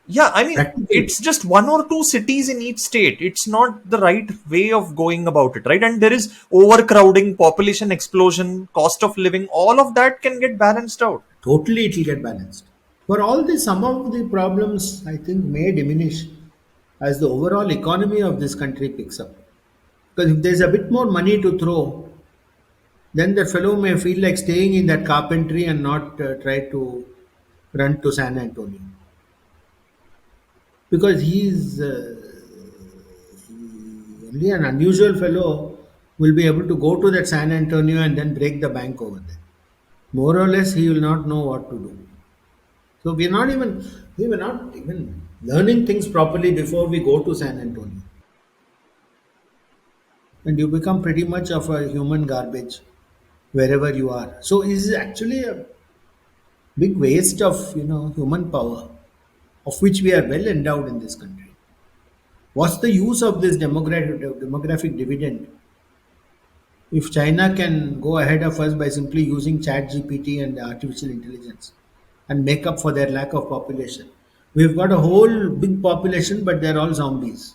Yeah, I mean, Practically. it's just 1 or 2 cities in each state. It's not the right way of going about it, right? And there is overcrowding, population explosion, cost of living, all of that can get balanced out. Totally, it will get balanced. For all this, some of the problems I think may diminish as the overall economy of this country picks up. Because if there's a bit more money to throw, then the fellow may feel like staying in that carpentry and not try to run to San Antonio. Because he's only an unusual fellow will be able to go to that San Antonio and then break the bank over there. More or less, he will not know what to do. So we were not even learning things properly before we go to San Antonio, and you become pretty much of a human garbage wherever you are. So it is actually a big waste of human power, of which we are well endowed in this country. What's the use of this demographic dividend if China can go ahead of us by simply using Chat GPT and artificial intelligence and make up for their lack of population? We've got a whole big population, but they're all zombies.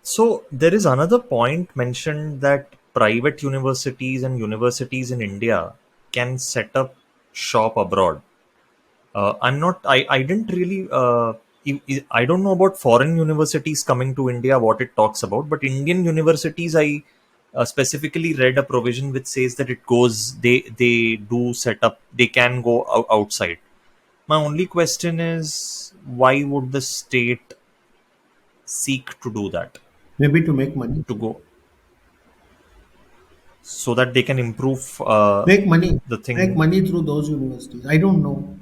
So there is another point mentioned that private universities and universities in India can set up shop abroad. I'm not. I didn't really. I don't know about foreign universities coming to India. What it talks about, but Indian universities, I specifically read a provision which says that it goes. They do set up. They can go outside. My only question is, why would the state seek to do that? Maybe to make money. To go so that they can improve Make money. the Make thing. money through those universities. I don't know.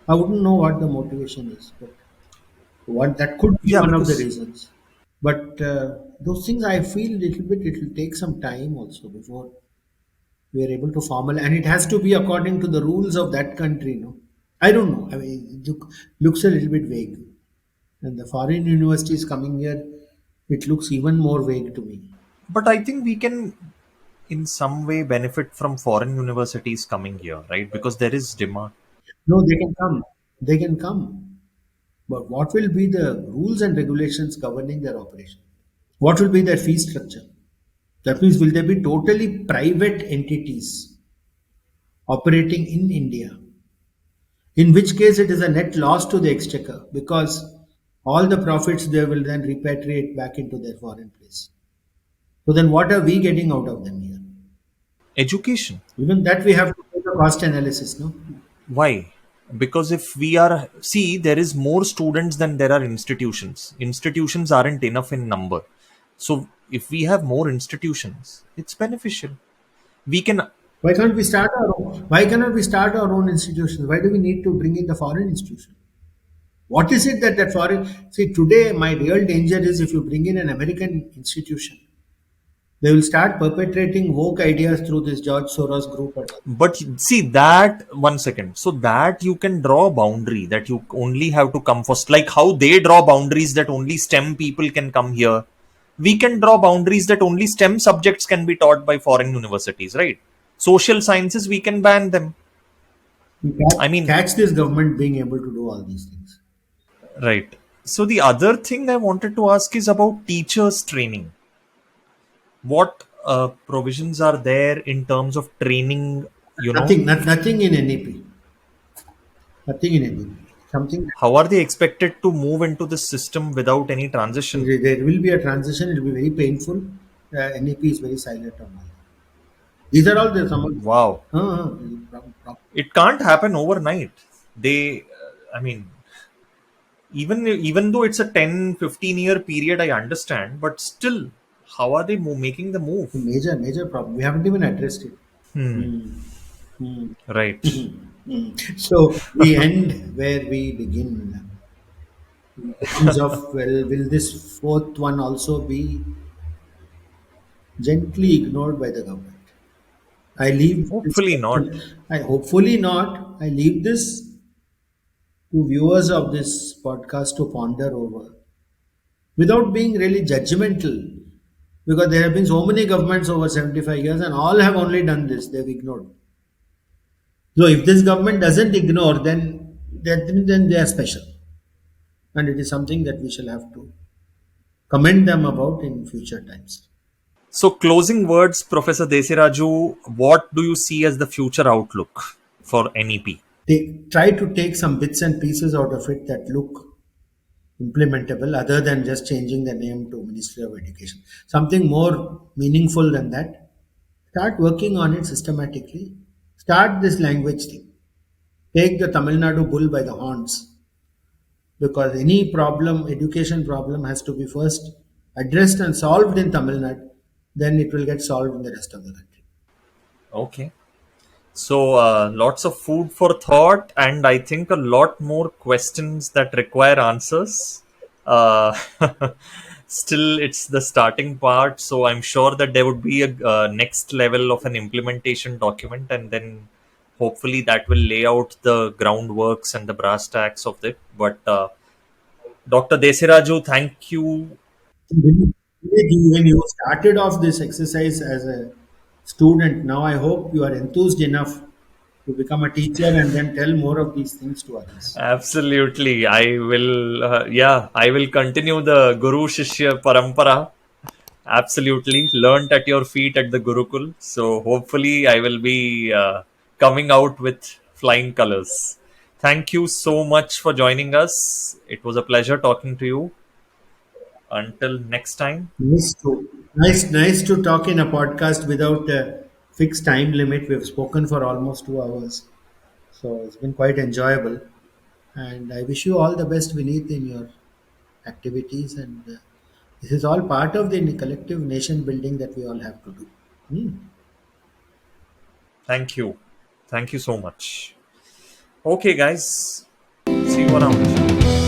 I wouldn't know what the motivation is, but what that could be Yeah, one of the because reasons. But those things I feel little bit it will take some time also before we are able to formal, and it has to be according to the rules of that country. No, I don't know. I mean, looks a little bit vague, and the foreign universities coming here, it looks even more vague to me. but I think we can in some way benefit from foreign universities coming here, right? Because there is demand. No, they can come. They can come. But what will be the rules and regulations governing their operation? What will be their fee structure? That means, will there be totally private entities operating in India? In which case, it is a net loss to the exchequer because all the profits they will then repatriate back into their foreign place. So then, what are we getting out of them here? Education. Even that we have to do the cost analysis, no? Why? Because if we are, see, there is more students than there are institutions. Institutions aren't enough in number. So if we have more institutions, it's beneficial. We can. Why can't we start our own? Why cannot we start our own institutions? Why do we need to bring in the foreign institution? What is it that foreign? See, today my real danger is if you bring in an American institution, they will start perpetrating woke ideas through this George Soros group. But see that, one second. So that you can draw a boundary that you only have to come first. Like how they draw boundaries that only STEM people can come here. We can draw boundaries that only STEM subjects can be taught by foreign universities, right? Social sciences, we can ban them. We I mean, catch this government being able to do all these things. right. So the other thing I wanted to ask is about teachers training. What provisions are there in terms of training? You know, Nothing in NEP. Nothing in NEP. Something how are they expected to move into the system without any transition? there will be a transition. It will be very painful. NEP is very silent on all. These are all the some. Wow, Prob- it can't happen overnight. They, I mean, even though it's a 10-15 year period, I understand, but still, how are they making the move? major problem. We haven't even addressed it. Hmm. Hmm. Hmm. Right. So we end where we begin. In terms of, well, will this fourth one also be gently ignored by the government? I leave this Hopefully not. question. I hopefully not. I leave this to viewers of this podcast to ponder over without being really judgmental, because there have been so many governments over 75 years and all have only done this. They've ignored. So if this government doesn't ignore, then they are special, and it is something that we shall have to commend them about in future times. So, closing words, Professor Desiraju, what do you see as the future outlook for NEP? try to take some bits and pieces out of it that look implementable other than just changing the name to Ministry of Education. Something more meaningful than that. Start working on it systematically. Start this language thing. Take the Tamil Nadu bull by the horns, because any problem, education problem, has to be first addressed and solved in Tamil Nadu, then it will get solved in the rest of the country. Okay. So, lots of food for thought, and I think a lot more questions that require answers. Uh, Still, it's the starting part, so I'm sure that there would be a next level of an implementation document, and then hopefully that will lay out the groundworks and the brass tacks of it. But Dr. Desiraju, thank you. When you started off this exercise as a student, now I hope you are enthused enough to become a teacher and then tell more of these things to others. Absolutely. I will, yeah, I will continue the Guru Shishya Parampara. Absolutely. Learned at your feet at the Gurukul. So hopefully I will be coming out with flying colors. Thank you so much for joining us. It was a pleasure talking to you. Until next time. Nice to talk in a podcast without a fixed time limit. We've spoken for almost 2 hours, so it's been quite enjoyable. And I wish you all the best, Vineet, in your activities. And this is all part of the collective nation building that we all have to do. Hmm. Thank you. Thank you so much. Okay, guys. See you around.